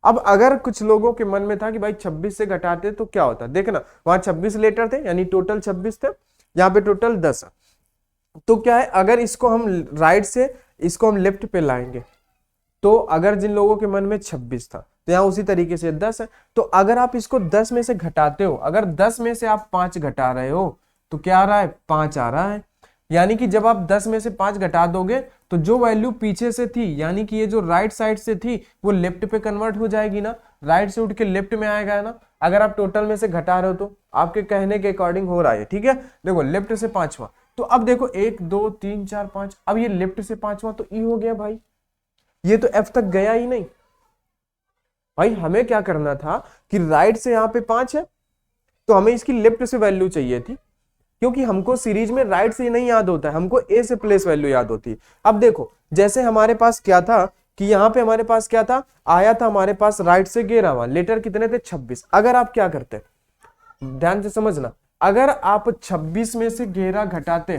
अब अगर कुछ लोगों के मन में था कि भाई 26 से घटाते तो क्या होता, देखना वहां 26 लेटर थे यानी टोटल 26 थे, यहाँ पे टोटल 10 है। तो क्या है, अगर इसको हम राइट से इसको हम लेफ्ट पे लाएंगे, तो अगर जिन लोगों के मन में 26 था तो यहाँ उसी तरीके से 10 है। तो अगर आप इसको 10 में से घटाते हो, अगर 10 में से आप 5 घटा रहे हो तो क्या आ रहा है, 5 आ रहा है। यानी कि जब आप 10 में से 5 घटा दोगे तो जो वैल्यू पीछे से थी, यानी कि ये जो राइट साइड से थी वो लेफ्ट पे कन्वर्ट हो जाएगी ना, राइट से उठ के लेफ्ट में आएगा ना। अगर आप टोटल में से घटा रहे हो तो आपके कहने के अकॉर्डिंग हो रहा है, ठीक है। देखो लेफ्ट से पांचवा, तो अब देखो 1 2 3 4 5, अब ये लेफ्ट से पांचवा तो ई हो गया भाई, ये तो एफ तक गया ही नहीं भाई। हमें क्या करना था कि राइट से यहाँ पे 5 है तो हमें इसकी लेफ्ट से वैल्यू चाहिए थी, क्योंकि हमको सीरीज में राइट से नहीं याद होता है, हमको ए से प्लेस वैल्यू याद होती है। अब देखो जैसे हमारे पास क्या था कि यहाँ पे हमारे पास क्या था, आया था हमारे पास राइट से 11वां, लेटर कितने थे 26। अगर आप क्या करते, ध्यान से समझना, अगर आप 26 में से 11 घटाते,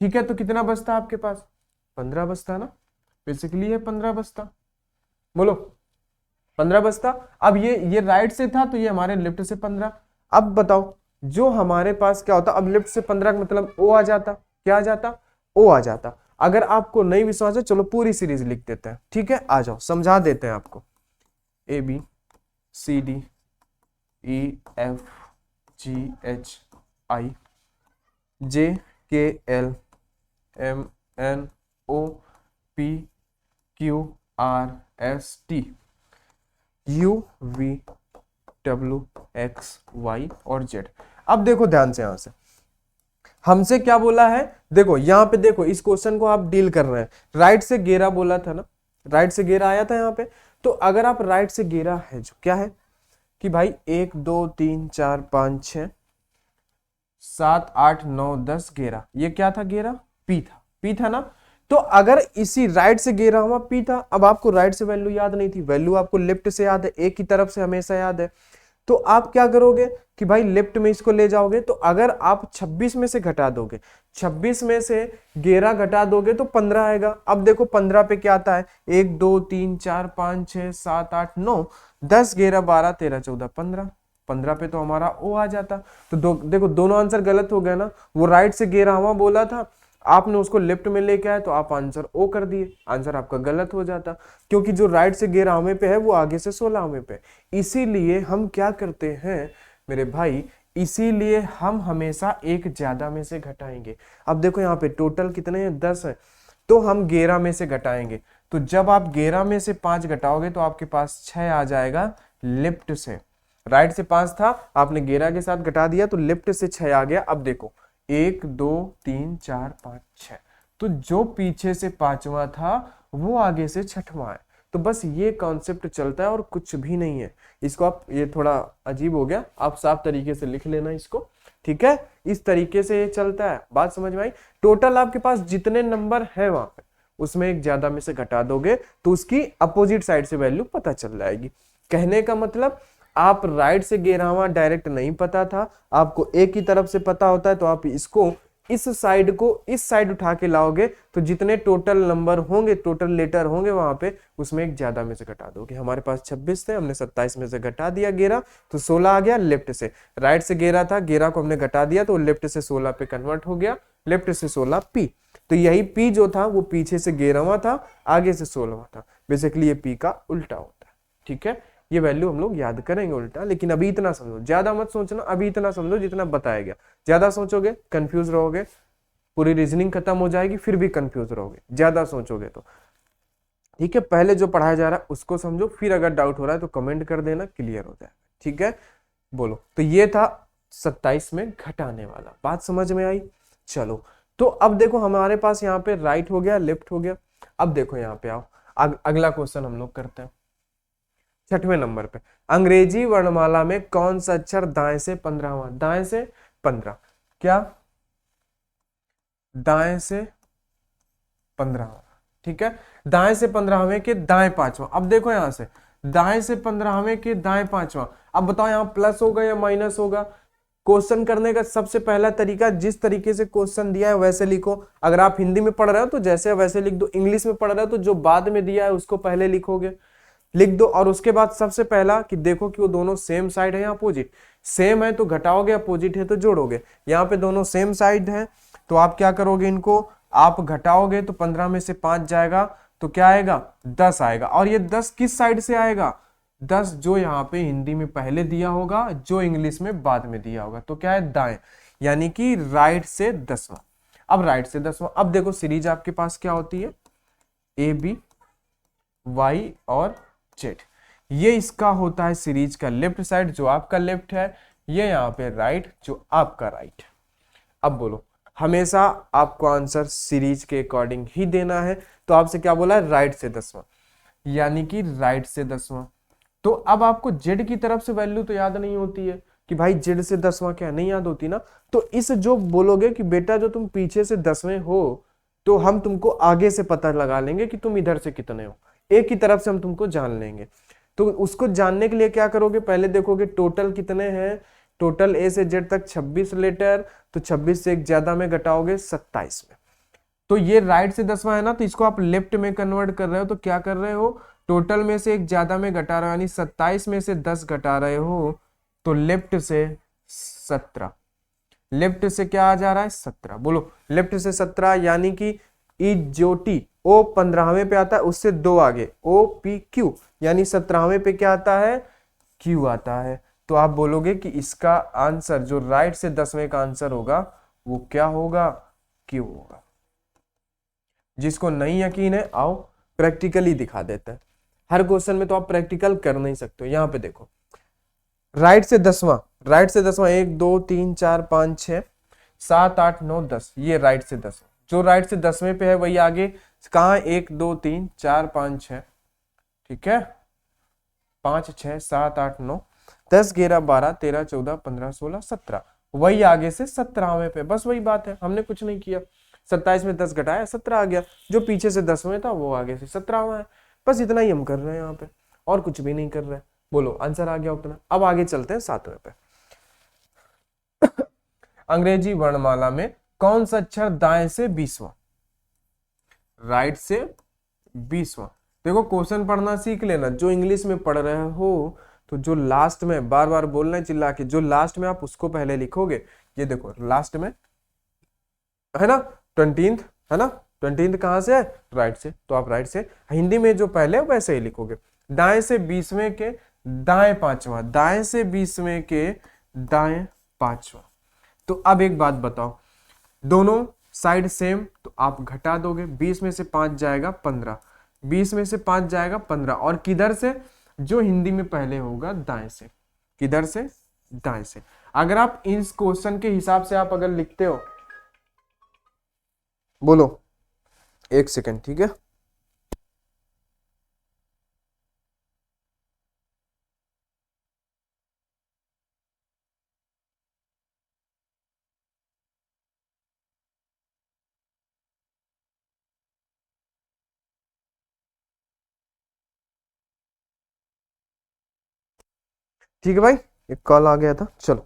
ठीक है, तो कितना बचता आपके पास, 15 बचता ना, बेसिकली है 15 बचता, बोलो 15 बचता। अब ये राइट से था तो ये हमारे लेफ्ट से 15। अब बताओ जो हमारे पास क्या होता, अब लेफ्ट से 15 का मतलब ओ आ जाता, क्या आ जाता, ओ आ जाता। अगर आपको नहीं विश्वास है चलो पूरी सीरीज लिख देते हैं, ठीक है, आ जाओ समझा देते हैं आपको। A B C D E F G H I J K L M N O P Q R S T U V W X Y और जेड। अब देखो ध्यान से, यहां से हमसे क्या बोला है, देखो यहां पे देखो इस क्वेश्चन को आप डील कर रहे हैं, राइट से 11 बोला था ना, राइट से 11 आया था यहाँ पे। तो अगर आप राइट से 11 है जो क्या है कि भाई 1 2 3 4 5 6 7 8 9 10 11, ये क्या था 11, पी था, पी था ना। तो अगर इसी राइट से 11वां पी था, अब आपको राइट से वैल्यू याद नहीं थी, वैल्यू आपको लेफ्ट से याद है, एक की तरफ से हमेशा याद है। तो आप क्या करोगे कि भाई लेफ्ट में इसको ले जाओगे, तो अगर आप 26 में से घटा दोगे, 26 में से 11 घटा दोगे तो 15 आएगा। अब देखो 15 पे क्या आता है, 1 2 3 4 5 6 7 8 9 10 11 12 13 14 15, 15 पे तो हमारा ओ आ जाता। तो देखो दोनों आंसर गलत हो गया ना, वो राइट से 11वां बोला था, आपने उसको लेफ्ट में लेके आए तो आप आंसर ओ कर दिए, आंसर आपका गलत हो जाता, क्योंकि जो राइट से 11वें पे है वो आगे से 16वें पे। इसीलिए हम क्या करते हैं मेरे भाई, इसीलिए हम हमेशा एक ज्यादा में से घटाएंगे। अब देखो यहाँ पे टोटल कितने हैं, 10 है, तो हम 11 में से घटाएंगे। तो जब आप 11 में से 5 घटाओगे तो आपके पास 6 आ जाएगा लेफ्ट से, राइट से 5 था, आपने 11 के साथ घटा दिया तो लेफ्ट से 6 आ गया। अब देखो 1 2 3 4 5 6, तो जो पीछे से 5वां था वो आगे से 6वां है। तो बस ये कॉन्सेप्ट चलता है और कुछ भी नहीं है। इसको आप, ये थोड़ा अजीब हो गया, आप साफ तरीके से लिख लेना इसको, ठीक है, इस तरीके से ये चलता है। बात समझ में आई। टोटल आपके पास जितने नंबर है वहां पे उसमें एक ज्यादा में से घटा दोगे तो उसकी अपोजिट साइड से वैल्यू पता चल जाएगी। कहने का मतलब आप राइट से 11वां डायरेक्ट नहीं पता था, आपको एक ही तरफ से पता होता है, तो आप इसको इस साइड को इस साइड उठा के लाओगे तो जितने टोटल नंबर होंगे, टोटल लेटर होंगे वहां पे, उसमें एक ज्यादा में से घटा दोगे। हमारे पास 26 थे, हमने 27 में से घटा दिया 11 तो 16 आ गया लेफ्ट से। राइट से 11 था, 11 को हमने घटा दिया तो लेफ्ट से 16 पे कन्वर्ट हो गया, लेफ्ट से 16 पी। तो यही पी जो था वो पीछे से 11वां था, आगे से 16वां था। बेसिकली ये पी का उल्टा होता है, ठीक है। ये वैल्यू हम लोग याद करेंगे उल्टा, लेकिन अभी इतना समझो, ज्यादा मत सोचना, अभी इतना समझो जितना बताया गया। ज्यादा सोचोगे कंफ्यूज रहोगे, पूरी रीजनिंग खत्म हो जाएगी, फिर भी कंफ्यूज रहोगे ज्यादा सोचोगे तो, ठीक है। पहले जो पढ़ाया जा रहा है उसको समझो, फिर अगर डाउट हो रहा है तो कमेंट कर देना, क्लियर हो जाएगा, ठीक है। बोलो, तो ये था 27 में घटाने वाला, बात समझ में आई। चलो तो अब देखो हमारे पास यहाँ पे राइट हो गया, लेफ्ट हो गया। अब देखो यहाँ पे आओ, अगला क्वेश्चन हम लोग करते हैं 6वें नंबर पे। अंग्रेजी वर्णमाला में कौन सा अक्षर दाएं से 15वां, दाएं से 15, क्या दाएं से 15वां, ठीक है, दाएं से 15वें के दाएं 5वां। अब देखो यहां से दाएं से 15वें के दाएं 5वां, अब बताओ यहां प्लस होगा या माइनस होगा। क्वेश्चन करने का सबसे पहला तरीका, जिस तरीके से क्वेश्चन दिया है वैसे लिखो। अगर आप हिंदी में पढ़ रहे हो तो जैसे वैसे लिख दो, इंग्लिश में पढ़ रहे हो तो जो बाद में दिया है उसको पहले लिखोगे, लिख दो। और उसके बाद सबसे पहला कि देखो कि वो दोनों सेम साइड है या अपोजिट, सेम है तो घटाओगे, अपोजिट है तो जोड़ोगे। यहाँ पे दोनों सेम साइड है तो आप क्या करोगे, इनको आप घटाओगे तो 15 में से 5 जाएगा तो क्या आएगा, 10 आएगा। और ये 10 किस साइड से आएगा, 10 जो यहाँ पे हिंदी में पहले दिया होगा, जो इंग्लिश में बाद में दिया होगा, तो क्या है, दाएं, यानी कि राइट से 10वां। अब राइट से 10वां, अब देखो सीरीज आपके पास क्या होती है, ए बी वाई और जेड, ये इसका होता है सीरीज का लेफ्ट साइड, जो आपका लेफ्ट है, ये यहाँ पे राइट, जो आपका राइट। अब बोलो, हमेशा आपको आंसर सीरीज के अकॉर्डिंग ही देना है, तो आपसे क्या बोला है, राइट से 10वां, यानी कि राइट से 10वां। तो अब आपको जेड की तरफ से वैल्यू तो याद नहीं होती है कि भाई जेड से 10वां क्या नहीं याद होती ना, तो इस जो बोलोगे कि बेटा जो तुम पीछे से 10वें हो, तो हम तुमको आगे से पता लगा लेंगे कि तुम इधर से कितने हो, एक की तरफ से हम तुमको जान लेंगे। तो उसको जानने के लिए क्या करोगे, पहले देखोगे टोटल कितने हैं, टोटल ए से जेड तक 26 लेटर, तो 26 से एक ज्यादा में घटाओगे 27 में। तो ये राइट से 10वां है ना, तो इसको आप लेफ्ट में कन्वर्ट कर रहे हो, तो क्या कर रहे हो, टोटल में से एक ज्यादा में घटा रहे हो, यानी 27 में से 10 घटा रहे हो, तो लेफ्ट से 17, लेफ्ट से क्या आ जा रहा है, 17, बोलो लेफ्ट से 17, यानी कि ई जो टी ओ 15वें पे आता है, उससे 2 आगे ओ पी क्यू, यानी 17वें पे क्या आता है, क्यू आता है। तो आप बोलोगे कि इसका आंसर जो राइट से 10वें का आंसर होगा वो क्या होगा, क्यू होगा। जिसको नहीं यकीन है आओ प्रैक्टिकली दिखा देते हैं, हर क्वेश्चन में तो आप प्रैक्टिकल कर नहीं सकते हो। यहाँ पे देखो राइट से 10वां, राइट से 10वां 1 2 3 4 5 6 7 8 9 10, ये राइट से 10, जो राइट से 10वें पे है वही आगे कहाँ, 1 2 3 4 5 6, ठीक है, 5 6 7 8 9 10 11 12 13 14 15 16 17, वही आगे से 17वें पे, बस वही बात है, हमने कुछ नहीं किया, 27 में 10 घटाया 17 आ गया, जो पीछे से 10वें था वो आगे से 17वां है, बस इतना ही हम कर रहे हैं यहाँ पे, और कुछ भी नहीं कर रहे हैं। बोलो आंसर आ गया उतना। अब आगे चलते हैं 7वें पे। अंग्रेजी वर्णमाला में कौन सा अक्षर दाएं से 20वां, राइट से 20वां। देखो क्वेश्चन पढ़ना सीख लेना, जो इंग्लिश में पढ़ रहे हो तो जो लास्ट में बार बार बोलना है चिल्ला के, जो लास्ट में आप उसको पहले लिखोगे, ये देखो लास्ट में है ना 20th, है ना 20th कहां से है, राइट से, तो आप राइट से, हिंदी में जो पहले वैसे ही लिखोगे, दाएं से 20वें के दाएं 5वां, दाएं से 20वें के दाएं 5वां। तो अब एक बात बताओ, दोनों साइड सेम, तो आप घटा दोगे, 20 में से 5 जाएगा 15, 20 में से 5 जाएगा 15, और किधर से, जो हिंदी में पहले होगा दाएं से, किधर से, दाएं से। अगर आप इस क्वेश्चन के हिसाब से आप अगर लिखते हो, बोलो एक सेकंड, ठीक है, ठीक है भाई, एक कॉल आ गया था, चलो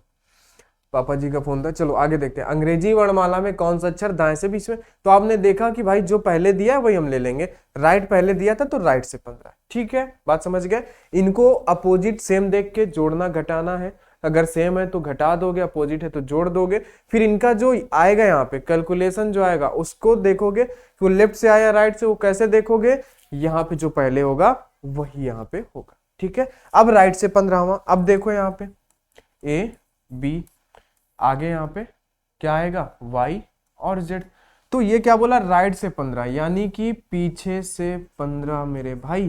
पापा जी का फोन था। चलो आगे देखते हैं, अंग्रेजी वर्णमाला में कौन सा अक्षर दाएं से 20वें। तो आपने देखा कि भाई जो पहले दिया है वही हम ले लेंगे, राइट पहले दिया था तो राइट से 15, ठीक है, बात समझ गए। इनको अपोजिट सेम देख के जोड़ना घटाना है, अगर सेम है तो घटा दोगे, अपोजिट है तो जोड़ दोगे। फिर इनका जो आएगा यहाँ पे कैलकुलेशन जो आएगा उसको देखोगे कि वो लेफ्ट से आया राइट से, वो कैसे देखोगे, यहाँ पे जो पहले होगा वही यहाँ पे होगा, ठीक है। अब राइट से 15वां, अब देखो यहाँ पे ए बी, आगे यहाँ पे क्या आएगा, y और z। तो ये क्या बोला, राइट से 15, यानी कि पीछे से 15 मेरे भाई,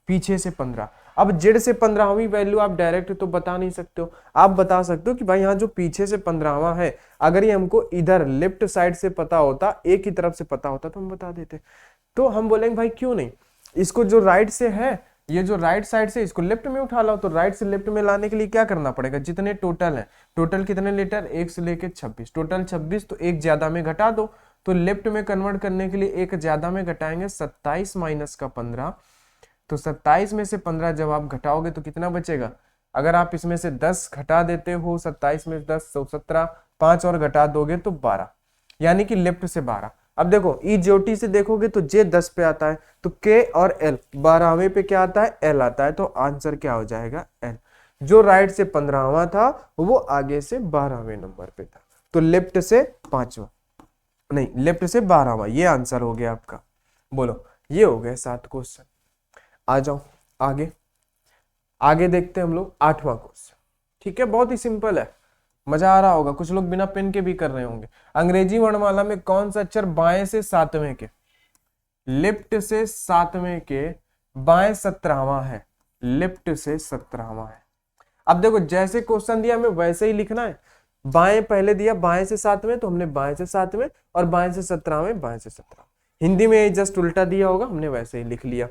पीछे से 15। अब z से 15वीं वैल्यू आप डायरेक्ट तो बता नहीं सकते हो, आप बता सकते हो कि भाई यहाँ जो पीछे से 15वां है, अगर ये हमको इधर लेफ्ट साइड से पता होता, एक ही तरफ से पता होता तो हम बता देते। तो हम बोलेंगे भाई क्यों नहीं, इसको जो राइट से है, ये जो राइट साइड से इसको लेफ्ट में उठा लो, तो राइट से लेफ्ट में लाने के लिए क्या करना पड़ेगा, जितने टोटल है, टोटल कितने लेटर, 1 से लेके 26, टोटल 26, तो एक ज्यादा में घटा दो, तो लेफ्ट में कन्वर्ट करने के लिए एक ज्यादा में घटाएंगे, 27 माइनस का 15, तो 27 में से 15 जब आप घटाओगे तो कितना बचेगा, अगर आप इसमें से 10 घटा देते हो, 27 में 10 तो 17, 5 और घटा दोगे तो 12, यानी कि लेफ्ट से 12। अब देखो ई ज्योति से देखोगे तो जे 10 पे आता है, तो के और एल 12वें पे क्या आता है, एल आता है, तो आंसर क्या हो जाएगा, एल। जो राइट से 15वां था वो आगे से 12वें नंबर पे था, तो लेफ्ट से 5वां। नहीं, लेफ्ट से 12वां, ये आंसर हो गया आपका। बोलो, ये हो गए 7 क्वेश्चन। आ जाओ आगे, आगे देखते हैं हम लोग 8वां क्वेश्चन। ठीक है, बहुत ही सिंपल है, मजा आ रहा होगा, कुछ लोग बिना पेन के भी कर रहे होंगे। अंग्रेजी वर्णमाला में कौन सा अक्षर बाएं से 7वें के, लेफ्ट से 7वें के बाएं 17वां है, लेफ्ट से 17वां है। अब देखो, जैसे क्वेश्चन दिया हमें वैसे ही लिखना है। बाएं पहले दिया, बाएं से 7वें, तो हमने बाएं से 7वें, और बाएं से 17वें, बाएं से 17। हिंदी में जस्ट उल्टा दिया होगा, हमने वैसे ही लिख लिया।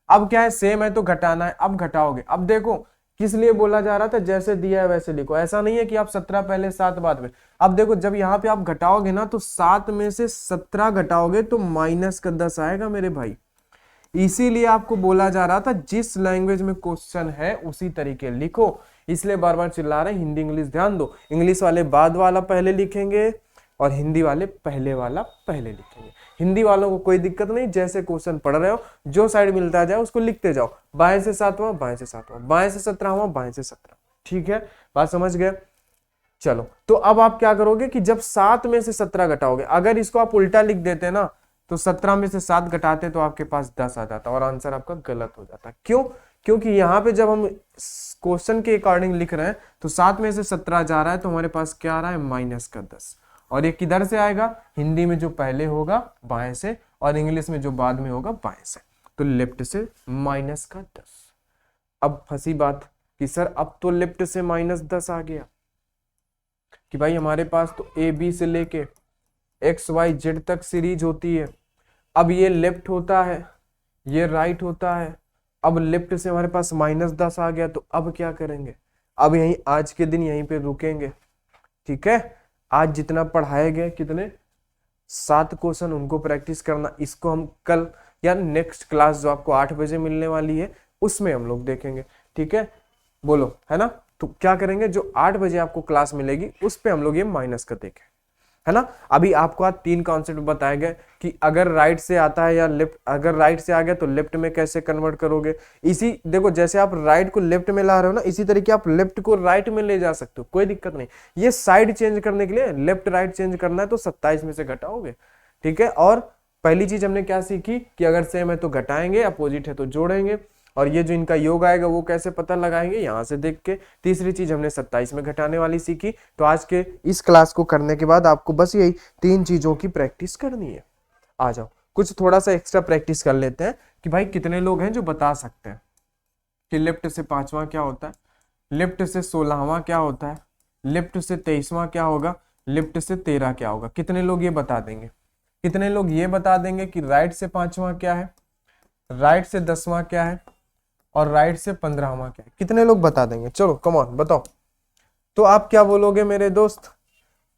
अब क्या है, सेम है तो घटाना है, अब घटाओगे। अब देखो किस लिए बोला जा रहा था, जैसे दिया है वैसे लिखो, ऐसा नहीं है कि आप 17 पहले 7 बाद में। अब देखो, जब यहाँ पे आप घटाओगे ना, तो 7 में से 17 घटाओगे तो माइनस का 10 आएगा मेरे भाई। इसीलिए आपको बोला जा रहा था जिस लैंग्वेज में क्वेश्चन है उसी तरीके लिखो, इसलिए बार बार चिल्ला रहे हैं। हिंदी इंग्लिश ध्यान दो, इंग्लिश वाले बाद वाला पहले लिखेंगे और हिंदी वाले पहले वाला पहले लिखेंगे। हिंदी वालों को कोई दिक्कत नहीं, जैसे क्वेश्चन पढ़ रहे हो जो साइड मिलता जाए उसको लिखते जाओ, बाएं से 7वां, बाएं से 7वां, बाएं से 17वां, बाएं से 17। ठीक है, बात समझ गए। चलो, तो अब आप क्या करोगे कि जब 7 में से 17 घटाओगे, अगर इसको आप उल्टा लिख देते ना, तो 17 में से 7 घटाते तो आपके पास 10 आ जाता और आंसर आपका गलत हो जाता। क्यों? क्योंकि यहाँ पे जब हम क्वेश्चन के अकॉर्डिंग लिख रहे हैं तो 7 में से 17 जा रहा है, तो हमारे पास क्या आ रहा है, माइनस का 10। और ये किधर से आएगा, हिंदी में जो पहले होगा बाएं से, और इंग्लिश में जो बाद में होगा बाएं से, तो लेफ्ट से माइनस का 10। अब फंसी बात कि सर अब तो लेफ्ट से माइनस 10 आ गया, कि भाई हमारे पास तो ए बी से लेके एक्स वाई जेड तक सीरीज होती है। अब ये लेफ्ट होता है, ये राइट होता है। अब लेफ्ट से हमारे पास माइनस 10 आ गया, तो अब क्या करेंगे, अब यहीं आज के दिन यहीं पे रुकेंगे। ठीक है, आज जितना पढ़ाए गए, कितने 7 क्वेश्चन, उनको प्रैक्टिस करना। इसको हम कल या नेक्स्ट क्लास जो आपको 8 बजे मिलने वाली है उसमें हम लोग देखेंगे। ठीक है, बोलो, है ना। तो क्या करेंगे, जो 8 बजे आपको क्लास मिलेगी उस पे हम लोग ये माइनस का देखें, है ना। अभी आपको आज 3 कॉन्सेप्ट बताए गए कि अगर राइट से आता है या लेफ्ट, अगर राइट से आ गया तो लेफ्ट में कैसे कन्वर्ट करोगे। इसी देखो, जैसे आप राइट को लेफ्ट में ला रहे हो ना, इसी तरीके आप लेफ्ट को राइट में ले जा सकते हो, कोई दिक्कत नहीं। ये साइड चेंज करने के लिए लेफ्ट राइट चेंज करना है तो 27 में से घटाओगे। ठीक है, और पहली चीज हमने क्या सीखी कि अगर सेम है तो घटाएंगे, अपोजिट है तो जोड़ेंगे, और ये जो इनका योग आएगा वो कैसे पता लगाएंगे, यहां से देख के। तीसरी चीज हमने 27 में घटाने वाली सीखी। तो आज के इस क्लास को करने के बाद आपको बस यही 3 चीजों की प्रैक्टिस करनी है। आ जाओ, कुछ थोड़ा सा एक्स्ट्रा प्रैक्टिस कर लेते हैं कि भाई कितने लोग हैं जो बता सकते हैं कि लेफ्ट से 5वां क्या होता है, लेफ्ट से 16वां क्या होता है, लेफ्ट से 23वां क्या होगा, लेफ्ट से 13 क्या होगा। कितने लोग ये बता देंगे, कितने लोग ये बता देंगे कि राइट से 5वां क्या है, राइट से 10वां क्या है, और राइट से 15वां क्या है। कितने लोग बता देंगे, चलो कम ऑन बताओ। तो आप क्या बोलोगे मेरे दोस्त,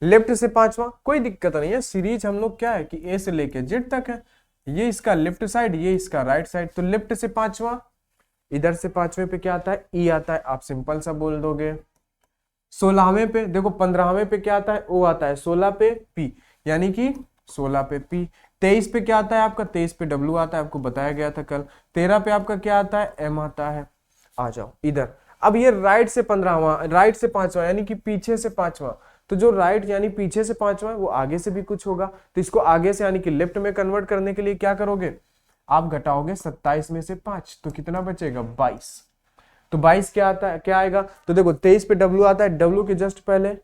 लेफ्ट से 5वां, कोई दिक्कत नहीं है, सीरीज हम लोग क्या है कि ए से लेके जेड तक है, ये इसका लेफ्ट साइड, ये इसका राइट साइड। तो लेफ्ट से 5वां, इधर से 5वें पे क्या आता है, ई आता है, आप सिंपल सा बोल दोगे। 16वें पे देखो, 15वें पे क्या आता है, ओ आता है, 16 पे पी, यानी कि 16 पे पी। 23 पे क्या आता है आपका, 23 पे डब्ल्यू आता है, आपको बताया गया था कल। 13 पे आपका क्या आता है, एम आता है। आ जाओ इधर, अब ये राइट से 15वां, राइट से 5वां, यानी कि पीछे से 5वां। तो जो राइट यानी पीछे से 5वां, वो आगे से भी कुछ होगा, तो इसको आगे से यानी कि लेफ्ट में कन्वर्ट करने के लिए क्या करोगे, आप घटाओगे 27 में से 5, तो कितना बचेगा, 22। तो 22 क्या आता है, क्या आएगा, तो देखो 23 पे डब्ल्यू आता है, डब्ल्यू के जस्ट पहले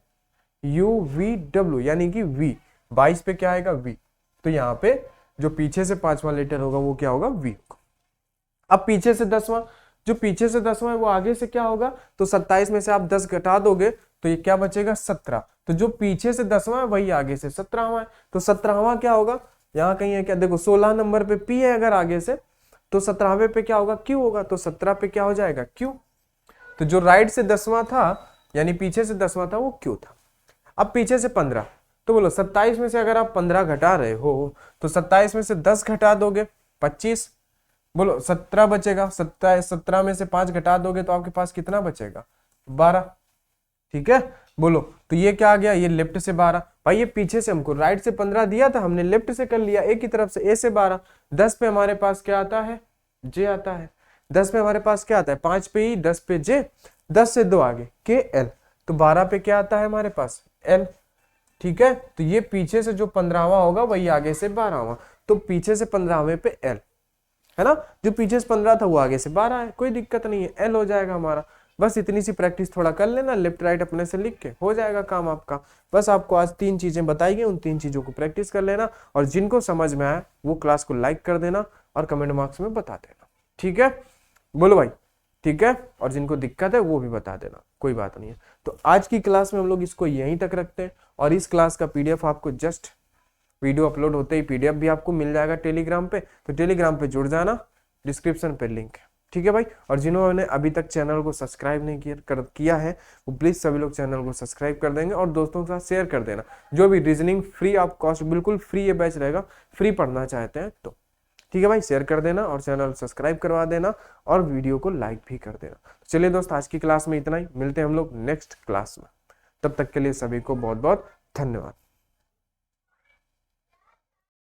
यू वी डब्ल्यू, यानी कि वी। 22 पे क्या आएगा, वी। तो यहाँ पे जो पीछे से 5वां लेटर होगा वो क्या होगा, वी। अब पीछे से 10वां, जो पीछे से 10वां है वो आगे से क्या होगा, तो 27 में से आप 10 घटा दोगे तो ये क्या बचेगा, 17। तो जो पीछे से 10वां है वही आगे से 17वां है, तो 17वां क्या होगा, यहाँ कहीं है क्या, देखो 16 नंबर पे पी है अगर आगे से, तो 17वें पे क्या होगा, क्यू होगा, तो 17 पे क्या हो जाएगा, क्यू। तो जो राइट से 10वां था यानी पीछे से 10वां था वो क्यू था। अब पीछे से 15, तो बोलो 27 में से अगर आप 15 घटा रहे हो तो 27 में से 10 घटा दोगे 25, बोलो 17 बचेगा। 17 में से 5 घटा दोगे तो आपके पास कितना बचेगा, 12। ठीक है, बोलो, तो ये क्या आ गया, ये लेफ्ट से 12। भाई ये पीछे से हमको राइट से 15 दिया था, हमने लेफ्ट से कर लिया, एक की तरफ से ए से 12। 10 पे हमारे पास क्या आता है, जे आता है। 10 पे हमारे पास क्या आता है, 5 पे ई, 10 पे जे, 10 से 2 आगे के एल, तो 12 पे क्या आता है हमारे पास, एल। ठीक है, तो ये पीछे से जो 15वां होगा वही आगे से 12वां, तो पीछे से 15वें पे एल है ना, जो पीछे से 15 था वो आगे से 12 है, कोई दिक्कत नहीं है, एल हो जाएगा हमारा। बस इतनी सी प्रैक्टिस थोड़ा कर लेना, लेफ्ट राइट अपने से लिख के हो जाएगा काम आपका। बस आपको आज 3 चीजें बताई गई, उन 3 चीजों को प्रैक्टिस कर लेना, और जिनको समझ में आया वो क्लास को लाइक कर देना और कमेंट बॉक्स में बता देना, ठीक है, बोलो भाई, ठीक है, और जिनको दिक्कत है वो भी बता देना, कोई बात नहीं है। तो आज की क्लास में हम लोग इसको यहीं तक रखते हैं, और इस क्लास का पीडीएफ आपको जस्ट वीडियो अपलोड होते ही पीडीएफ भी आपको मिल जाएगा टेलीग्राम पे, तो टेलीग्राम पे जुड़ जाना, डिस्क्रिप्शन पे लिंक है, ठीक है भाई। और जिन्होंने अभी तक चैनल को सब्सक्राइब नहीं किया है वो प्लीज सभी लोग चैनल को सब्सक्राइब कर देंगे और दोस्तों के साथ शेयर कर देना। जो भी रीजनिंग फ्री ऑफ कॉस्ट, बिल्कुल फ्री ये बैच रहेगा, फ्री पढ़ना चाहते हैं तो ठीक है भाई, शेयर कर देना और चैनल सब्सक्राइब करवा देना और वीडियो को लाइक भी कर देना। चलिए दोस्त, आज की क्लास में इतना ही, मिलते हैं हम लोग नेक्स्ट क्लास में, तब तक के लिए सभी को बहुत बहुत धन्यवाद।